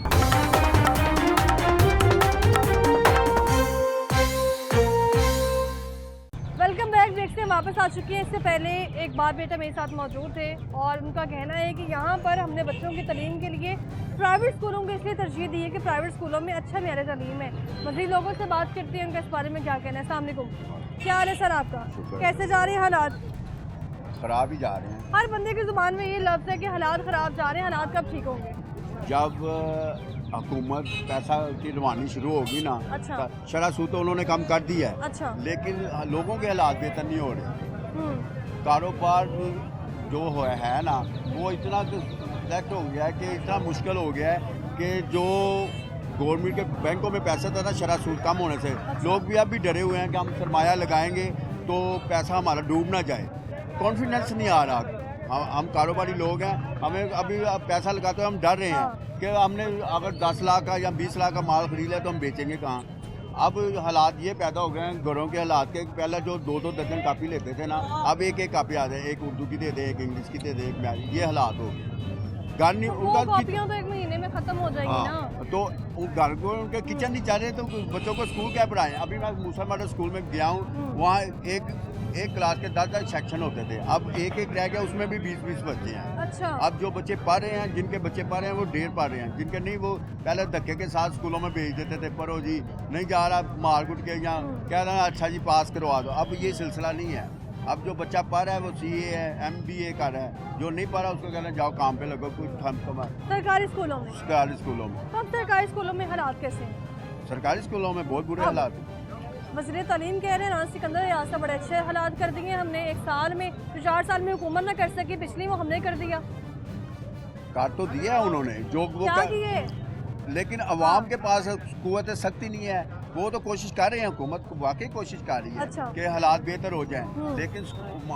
Welcome back. ब्रेक से वापस आ चुकी हैं। इससे पहले एक बाप बेटा मेरे साथ मौजूद थे और उनका कहना है कि यहाँ पर हमने बच्चों की तालीम के लिए प्राइवेट स्कूलों को इसलिए तरजीह दी है कि प्राइवेट स्कूलों में अच्छा म्यार तालीम है। मज़ीद लोगों से बात करती हैं, उनका इस बारे में क्या कहना है। अस्सलाम वालेकुम, क्या हाल है सर आपका? कैसे जा रहे हैं हालात? खराब ही जा रहे हैं। हर बंदे की ज़ुबान में ये लफ्ज़ है कि हालात ख़राब जा रहे हैं, हालात कब ठीक होंगे? जब हुकूमत पैसा की रवानी शुरू होगी ना, अच्छा। शरह सूद तो उन्होंने कम कर दी है, अच्छा। लेकिन लोगों के हालात बेहतर नहीं हो रहे। कारोबार जो है ना वो इतना सेट हो गया है कि इतना मुश्किल हो गया है कि जो गवर्नमेंट के बैंकों में पैसा था ना शरह सूद कम होने से, लोग भी अब भी डरे हुए हैं कि हम सरमाया लगाएंगे तो पैसा हमारा डूब ना जाए। कॉन्फिडेंस नहीं आ रहा। हम कारोबारी लोग हैं, हमें अभी पैसा लगाते हुए हम डर रहे हैं कि हमने अगर 10 लाख का या 20 लाख का माल खरीद लिया तो हम बेचेंगे कहाँ। अब हालात ये पैदा हो गए हैं घरों के हालात के, पहले जो 2-2 दर्जन कापी लेते थे ना, अब एक कापी आ जाए, एक उर्दू की दे दे, एक इंग्लिश की दे दे, एक म्यारी, ये हालात हो गए। घर नहीं उनका कॉपियां तो 1 महीने में खत्म हो जाएंगी ना। तो घर को उनके किचन नहीं चाह रहे तो बच्चों को स्कूल क्या पढ़ाएं। अभी मैं मूसा मॉडल स्कूल में गया हूँ, वहाँ एक क्लास के 10 सेक्शन होते थे, अब एक रह गया, उसमें भी 20 बच्चे हैं। अच्छा। अब जो बच्चे पढ़ रहे हैं, जिनके बच्चे पढ़ रहे हैं वो ढेर पढ़ रहे हैं, जिनके नहीं वो पहले धक्के के साथ स्कूलों में भेज देते थे, पढ़ो जी, नहीं जा रहा मार कुट के, या कह रहा है अच्छा जी पास करवा दो। अब ये सिलसिला नहीं है। अब जो बच्चा पढ़ रहा है वो CA है, MBA कर रहा है, जो नहीं पढ़ रहा उसको कहना जाओ काम पे लगो, कुछ हम कमा। सरकारी स्कूलों में? सरकारी स्कूलों में। अब सरकारी स्कूलों में हालात कैसे हैं? सरकारी स्कूलों में बहुत बुरे हालात हैं। वज़ीर तालीम कह रहे हैं राना सिकंदर हयात साहब बड़े अच्छे हालात कर दिए हमने 1 साल में, जो 4 साल में हुकूमत ना कर सकी पिछली, वो हमने कर दिया। कर तो दिया उन्होंने जो वो क्या किए? लेकिन अवाम के पास कुव्वत सख्ती नहीं है। वो तो कोशिश कर रहे हैं, हुकूमत वाकई कोशिश कर रही है। अच्छा। कि हालात बेहतर हो जाएं, लेकिन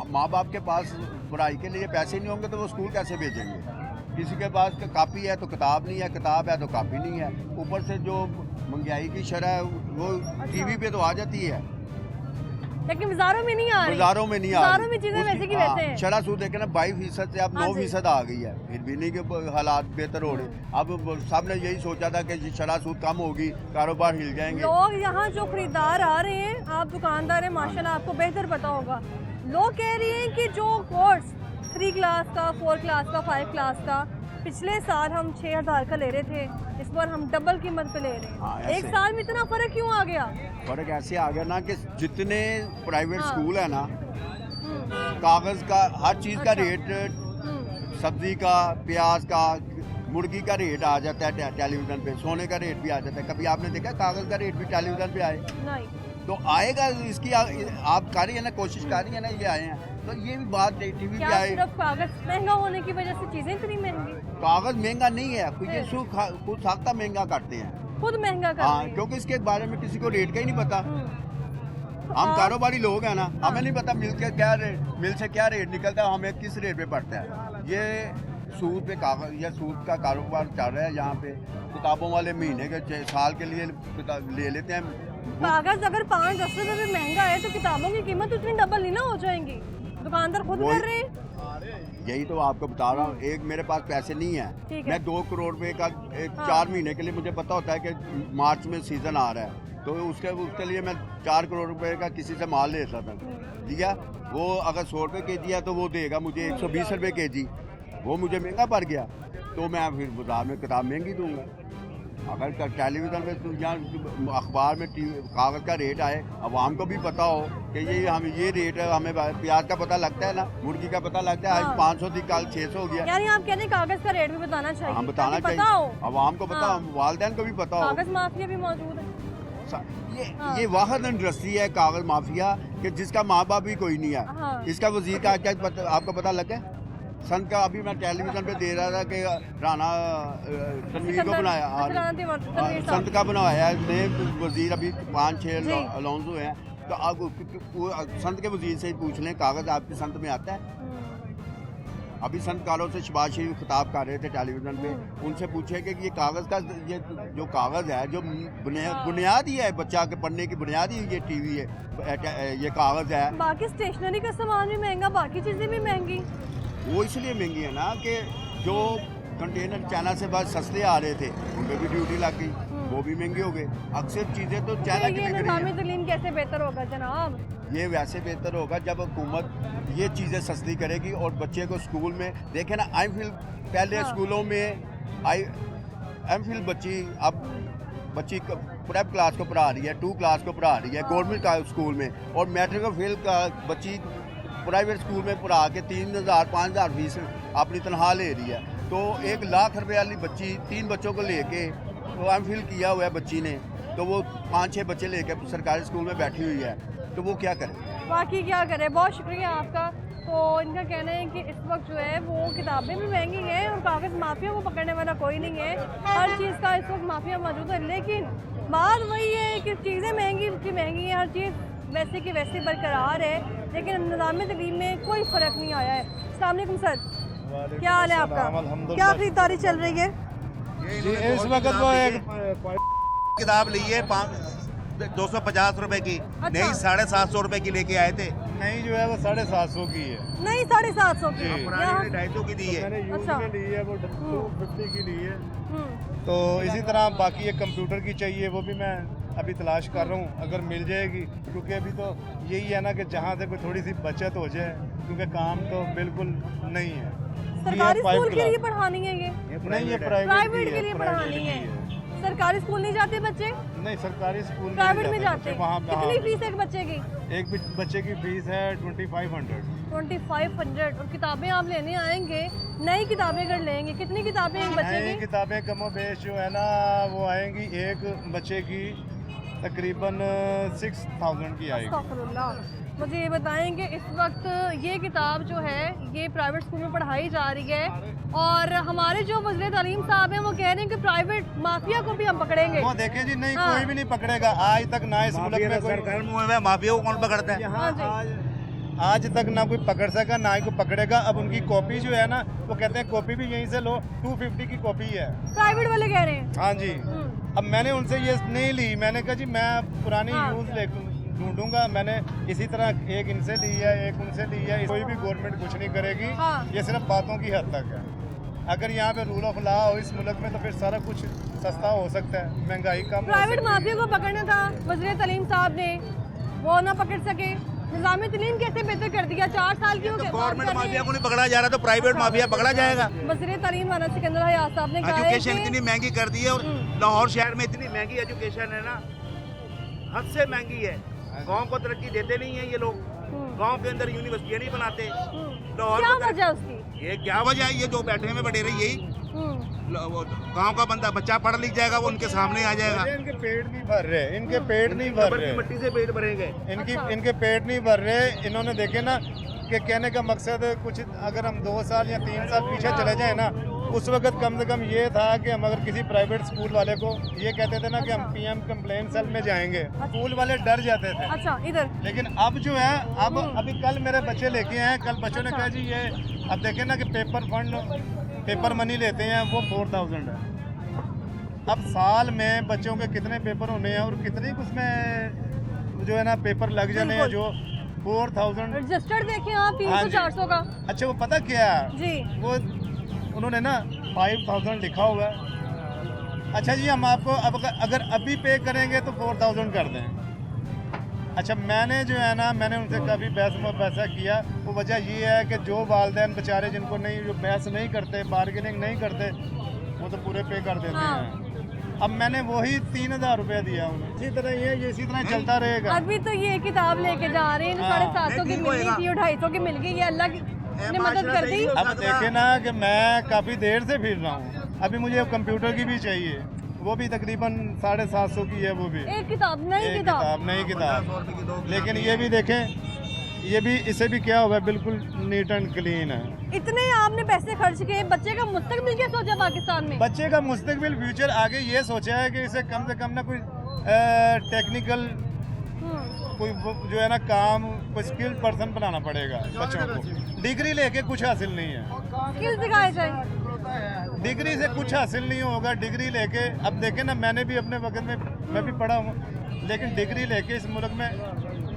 माँ बाप के पास पढ़ाई के लिए पैसे नहीं होंगे तो वो स्कूल कैसे भेजेंगे। किसी के पास कापी है तो किताब नहीं है, किताब है तो कापी नहीं है, ऊपर से जो महंगाई की शरह है वो TV पे तो आ जाती है, लेकिन बाजारों में नहीं आ रही। बाजारों में नहीं आ रही। बाजारों में चीजें वैसे की वैसे हैं। शरह सूद देखे ना 22% से अब 9% आ गई है, फिर भी नहीं कि हालात बेहतर हो रहे। अब सबने यही सोचा था कि शरह सूद कम होगी, कारोबार हिल जाएंगे। लोग यहाँ जो खरीदार आ रहे हैं, आप दुकानदार हैं माशाल्लाह, आपको बेहतर पता होगा, लोग कह रहे हैं कि जो कोर्स 3 क्लास का, 4 क्लास का, 5 क्लास का पिछले साल हम 6000 का ले रहे थे, इस बार हम डबल कीमत पे ले रहे हैं। 1 साल में इतना फर्क क्यों आ गया? फर्क ऐसे आ गया ना कि जितने प्राइवेट स्कूल है ना, कागज का हर चीज का रेट, सब्जी का, प्याज का, मुर्गी का रेट आ जाता है टेलीविजन पे, सोने का रेट भी आ जाता है। कभी आपने देखा कागज का रेट भी टेलीविजन पे आए? नहीं। तो आएगा इसकी आप कर रही है ना, कोशिश कर रही है ना, ये आए हैं तो ये भी बात टीवी पे क्या आए। सिर्फ कागज महंगा होने की वजह से चीजें इतनी महंगी? कागज महंगा नहीं है, कुछ ये खुद साख्ता महंगा करते हैं, खुद महंगा कर हाँ, रहे हैं। क्योंकि इसके बारे में किसी को रेट का ही नहीं पता। तो हम आप- कारोबारी लोग हैं ना, हमें नहीं पता मिल से क्या रेट निकलता है, हमें किस रेट पे पड़ता है। ये सूद पे कागज या सूद का कारोबार चल रहा है यहाँ पे। किताबों वाले महीने के साल के लिए ले लेते हैं। कागज अगर 5-10 रुपए में महंगा है तो किताबों की कीमत उतनी डबल नहीं ना हो जाएंगी? दुकानदार खुद कर रहे हैं। यही तो आपको बता रहा हूँ, एक मेरे पास पैसे नहीं है, ठीक है। मैं 2 करोड़ रुपए का एक हाँ। 4 महीने के लिए मुझे पता होता है कि मार्च में सीजन आ रहा है, तो उसके लिए मैं 4 करोड़ रुपए का किसी से माल लेता था, लिया। वो अगर 100 रुपये केजी है तो वो देगा मुझे 120 रुपये केजी, वो मुझे महंगा पड़ गया तो मैं फिर बाजार में किताब महंगी दूंगा। अगर टेलीविज़न पे तो या अखबार में कागज़ का रेट आए, आवाम को भी पता हो कि ये रेट है, हमें प्याज का पता लगता है ना, मुर्गी का पता लगता है, आज 500 थी कल 600 हो गया। यानी आप कहते हैं कागज का रेट भी बताना चाहिए? हम बताना ताकि चाहिए, पता हो, आवाम को पता हो, वालदैन को भी पता हो। कागज माफिया भी मौजूद है। ये वाहद इंडस्ट्री है कागज माफिया कि जिसका माँ बाप भी कोई नहीं है। हाँ। इसका वजीर का क्या आपको पता लगा? संत का अभी मैं टेलीविजन पे दे रहा था कि राणा तनवीर को बनाया, संत का बनाया है नए वजीर, अभी 5-6 अनाउंस हुए हैं। तो आप संत के वजीर से पूछ लें कागज आपके संत में आता है? अभी संत कालों से शहबाज शरीफ खिताब कर रहे थे टेलीविजन पे, उनसे पूछे कि ये कागज का ये जो कागज है जो बुनियाद ही है, बच्चा के पढ़ने की बुनियाद ही ये टीवी है, ये कागज है। बाकी स्टेशनरी का सामान भी महंगा, बाकी चीजें भी महंगी। वो इसलिए महंगी है ना कि जो कंटेनर चाइना से बाद सस्ते आ रहे थे उन पर भी ड्यूटी लग गई, वो भी महंगे हो गए। अक्सर चीज़ें तो चाइना की बिक रही निज़ामी हैं। तालीम कैसे बेहतर होगा जनाब? ये वैसे बेहतर होगा जब हुकूमत ये चीज़ें सस्ती करेगी और बच्चे को स्कूल में देखे ना। आई फील पहले स्कूलों में एम फिल बच्ची प्रेप क्लास को पढ़ा रही है, 2 क्लास को पढ़ा रही है गवर्नमेंट का स्कूल में, और मैट्रिक और फेल का बच्ची प्राइवेट स्कूल में पढ़ा के 3,000-5,000 फीस अपनी तनख्वाह ले रही है। तो 1 लाख रुपए वाली बच्ची 3 बच्चों को लेके तो एम फिल किया हुआ है बच्ची ने, तो वो 5-6 बच्चे लेके सरकारी स्कूल में बैठी हुई है, तो वो क्या करे? बाकी क्या करे। बहुत शुक्रिया आपका। तो इनका कहना है कि इस वक्त जो है वो किताबें भी महंगी हैं और कागज़ माफिया को पकड़ने वाला कोई नहीं है। हर चीज़ का इस वक्त माफिया मौजूद है, लेकिन बात वही है कि चीज़ें महंगी की महंगी हैं, हर चीज़ वैसे की वैसे बरकरार है, लेकिन निज़ाम तालीम में कोई फ़र्क नहीं आया है। अस्सलाम वालेकुम सर, क्या हाल है आपका? क्या खरीदारी चल रही है? जी इस वक्त वो एक किताब ली है 250 रुपए की, नहीं 750 रुपए की लेके आए थे। नहीं जो है वो 750 की है। नहीं 750 की, पुरानी 250 की दी है। मैंने यूज अच्छा। में ली है वो 250 की ली है। तो इसी तरह बाकी एक कंप्यूटर की चाहिए, वो भी मैं अभी तलाश कर रहा हूँ, अगर मिल जाएगी, क्योंकि अभी तो यही है ना कि जहाँ से कोई थोड़ी सी बचत हो जाए, क्योंकि काम तो बिल्कुल नहीं है। सरकारी स्कूल के लिए पढ़ानी है ये? नहीं, ये प्राइवेट के लिए पढ़ानी है। सरकारी स्कूल नहीं जाते बच्चे? नहीं, सरकारी स्कूल प्राइवेट में जाते हैं। वहाँ कितनी फीस है एक बच्चे की? एक बच्चे की फीस है 2500। 2500। और किताबें आप लेने आएंगे, नई किताबें अगर लेंगे, कितनी किताबें एक बच्चे नई की? किताबें कमो बेश जो है ना वो आएंगी एक बच्चे की तकरीबन 6000 की आएगी। अस्तगफुरुल्लाह। मुझे ये बताएं कि इस वक्त ये किताब जो है ये प्राइवेट स्कूल में पढ़ाई जा रही है, और हमारे जो वज़ीर तालीम साहब हैं वो कह रहे हैं कि प्राइवेट माफिया को भी हम पकड़ेंगे। वो देखे जी, नहीं हाँ। कोई भी नहीं पकड़ेगा आज तक, ना इस मुल्क में कोई माफिया को कौन पकड़ता है? हाँ जी। आज तक ना कोई पकड़ सका, ना ही कोई पकड़ेगा। अब उनकी कॉपी जो है ना, वो कहते हैं कॉपी भी यहीं से लो, 250 की कॉपी है, प्राइवेट वाले कह रहे हैं। हाँ जी। अब मैंने उनसे ये नहीं ली, मैंने कहा जी मैं पुरानी यूज ले ढूंढूंगा। मैंने इसी तरह एक इनसे ली है, एक उनसे ली है। कोई भी गवर्नमेंट कुछ नहीं करेगी, ये सिर्फ बातों की हद तक है। अगर यहाँ पे रूल ऑफ लॉ हो इस मुल्क में तो फिर सारा कुछ सस्ता हो सकता है, महंगाई कम। प्राइवेट माफिया को पकड़ना था वज़ीर तालीम साहब ने, वो ना पकड़ सके। निज़ाम तालीम कैसे बेहतर कर दिया? 4 साल की हो गई। गवर्नमेंट माफिया को नहीं पकड़ा जा रहा तो प्राइवेट माफिया पकड़ा जाएगा। वज़ीर तालीम माना सिकंदर हयात साहब ने कहा है एजुकेशन कि इतनी महंगी कर दी है, और लाहौर शहर में इतनी महंगी एजुकेशन है ना, हद से महंगी है। गांव को तरक्की देते नहीं है ये लोग, गांव के अंदर यूनिवर्सिटियां नहीं बनाते। लाहौर क्या वजह उसकी? ये क्या वजह है? ये जो बैठे हुए बटेरे यही गांव का बंदा बच्चा पढ़ लिख जाएगा, वो उनके सामने आ जाएगा। इनके पेट नहीं भर रहे, इनके पेट नहीं भर रहे, मिट्टी से पेट भरेंगे। इनके पेट नहीं भर रहे। इन्होंने देखे ना कि कहने का मकसद कुछ, अगर हम 2 साल या 3 साल पीछे चले जाए ना, उस वक्त कम से कम ये था कि हम अगर किसी प्राइवेट स्कूल वाले को ये कहते थे ना कि हम PM कंप्लेंट सेल में जाएंगे, स्कूल वाले डर जाते थे। अच्छा, इधर लेकिन अब जो है, अब अभी कल मेरे बच्चे लेके आए, कल बच्चों ने कहा जी ये अब देखे ना कि पेपर मनी लेते हैं, वो 4000 है। अब साल में बच्चों के कितने पेपर होने हैं और कितने उसमें जो है ना पेपर लग जाने हैं, जो 4000 रजिस्टर्ड देखें आप 300-400 का। अच्छा, वो पता क्या है जी, वो उन्होंने ना 5000 लिखा हुआ है। अच्छा जी, हम आपको अब अगर अभी पे करेंगे तो 4000 कर दें। अच्छा, मैंने जो है ना, मैंने उनसे काफ़ी बहस किया। वो वजह ये है कि जो वालिदैन बेचारे जिनको नहीं, जो बहस नहीं करते, बार्गेनिंग नहीं करते, वो तो पूरे पे कर देते हैं। अब मैंने वही 3000 रुपया दिया उन्हें। इसी तरह ये इसी तरह चलता रहेगा। अभी तो ये किताब लेके जा रहे हैं, 750 की मिल गई थी और 250 की मिल गई, ये अल्लाह ने मदद कर दी। अब देखे ना कि मैं काफ़ी देर से फिर रहा हूँ, अभी मुझे कंप्यूटर की भी चाहिए, वो भी तकरीबन 750 की है, वो भी एक किताब नई किताब। लेकिन ये भी देखें, ये भी, इसे भी क्या हुआ, बिल्कुल नीट एंड क्लीन है। इतने आपने पैसे खर्च किए, बच्चे का मुस्तकबिल क्या सोचा पाकिस्तान में? बच्चे का मुस्तकबिल फ्यूचर आगे ये सोचा है कि इसे कम से कम ना कोई टेक्निकल कोई जो है ना काम, कोई स्किल्ड पर्सन बनाना पड़ेगा बच्चों को। डिग्री लेके कुछ हासिल नहीं है, स्किल सिखाए जाए। डिग्री से कुछ हासिल नहीं होगा। डिग्री लेके, अब देखें ना, मैंने भी अपने वक्त में, मैं भी पढ़ा हूँ, लेकिन डिग्री लेके इस मुल्क में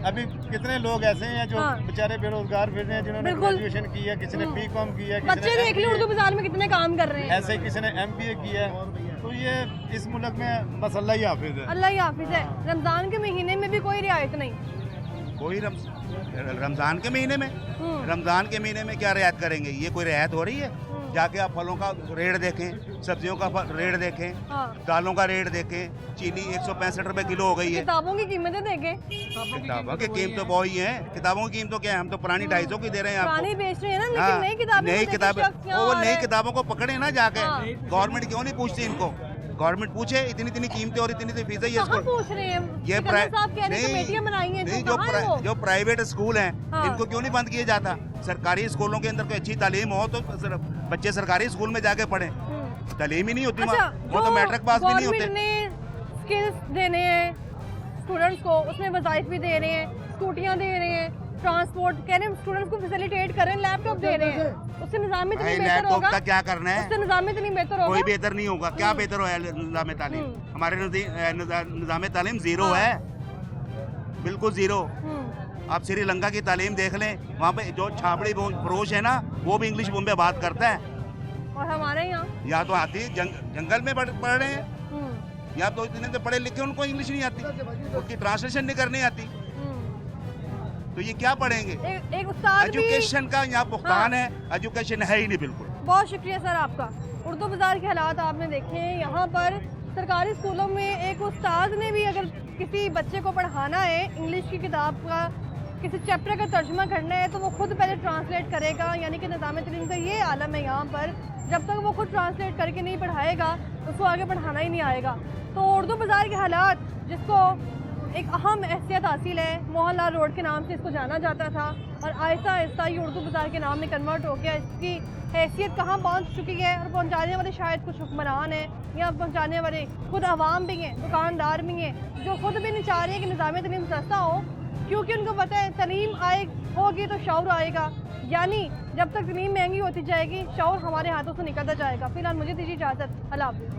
अभी कितने लोग ऐसे हैं जो बेचारे बेरोजगार फिर रहे हैं, जिन्होंने ग्रेजुएशन किया, किसी ने BCom किया, बच्चे देख लो उर्दू बाजार में कितने काम कर रहे हैं, ऐसे किसी ने MBA किया। तो ये इस मुल्क में बस अल्लाह ही हाफिज है। अल्लाह ही हाफिज है। रमजान के महीने में भी कोई रियायत नहीं, कोई रमजान के महीने में, रमजान के महीने में क्या रियायत करेंगे? ये कोई रियायत हो रही है? जाके आप फलों का रेट देखें, सब्जियों का रेट देखें, दालों का रेट देखें, चीनी 165 रुपए किलो हो गई है। किताबों की कीमतें देखें, किताबों की कीमत तो बहुत ही है। किताबों की कीमत तो क्या है, हम तो पुरानी 250 की दे रहे हैं आपको। पुरानी बेच रहे हैं ना, लेकिन नई किताबें, नई किताबें, वो नई किताबों को पकड़े ना जाके। गवर्नमेंट क्यों नहीं पूछती इनको? गवर्नमेंट पूछे इतनी कीमतें और इतनी फीसें ये कहाँ पूछ रहे हैं? ये कमेटियां बनाई हैं, जो प्राइवेट स्कूल हैं, इनको क्यों नहीं बंद किया जाता? सरकारी स्कूलों के अंदर कोई अच्छी तालीम हो तो बच्चे सरकारी स्कूल में जाके पढ़े। तालीम ही नहीं होती, वो तो मैट्रिक पास भी नहीं होते। स्किल्स देने हैं स्टूडेंट्स को, उसमें वज़ाइफ भी दे रहे हैं, स्कूटियाँ दे रहे हैं, ट्रांसपोर्ट कह रहे हैं, स्टूडेंट्स को फैसिलिटेट करें, लैपटॉप दे रहे हैं, उससे निज़ाम में इतनी बेहतर होगा। का क्या करना है? उससे निज़ाम में इतनी बेहतर होगा, कोई बेहतर नहीं होगा। क्या बेहतर होगा? निज़ाम तालीम, हमारे निज़ाम तालीम जीरो है, बिल्कुल जीरो। आप श्रीलंका की तालीम देख लें, वहाँ पे जो छाबड़ी फरोश है ना, वो भी इंग्लिश में बात करता है। और हमारे यहाँ या तो आती जंगल में पढ़ रहे हैं, या तो इतने तो पढ़े लिखे उनको इंग्लिश नहीं आती, उसकी ट्रांसलेशन नहीं करनी आती, तो ये क्या पढ़ेंगे? एक उस्ताद एजुकेशन का यहाँ भुगतान है, एजुकेशन है ही नहीं बिल्कुल। बहुत शुक्रिया सर आपका। उर्दू बाजार के हालात आपने देखे हैं। यहाँ पर सरकारी स्कूलों में एक उस्ताद ने भी अगर किसी बच्चे को पढ़ाना है, इंग्लिश की किताब का किसी चैप्टर का तर्जुमा करना है, तो वो खुद पहले ट्रांसलेट करेगा। यानी कि निज़ाम तालीम का ये आलम है यहाँ पर, जब तक वो खुद ट्रांसलेट करके नहीं पढ़ाएगा उसको आगे पढ़ाना ही नहीं आएगा। तो उर्दू बाज़ार के हालात, जिसको एक अहम हैसियत हासिल है, मोहनलाल रोड के नाम से इसको जाना जाता था, और आहिस्ता आहिस्ता ये उर्दू बाज़ार के नाम में कन्वर्ट हो गया। इसकी हैसियत कहाँ पहुँच चुकी है, और पहुँचाने वाले शायद कुछ हुक्मरान हैं, या पहुँचाने वाले खुद आवाम भी हैं, दुकानदार भी हैं, जो खुद भी नहीं चाह रहे हैं कि निज़ाम तालीम सस्ता हो, क्योंकि उनको पता है तालीम होगी तो शऊर आएगा। यानी जब तक तालीम महंगी होती जाएगी, शऊर हमारे हाथों से निकलता जाएगा। फिलहाल मुझे दीजिए इजाज़त, अल्लाह हाफ़िज़।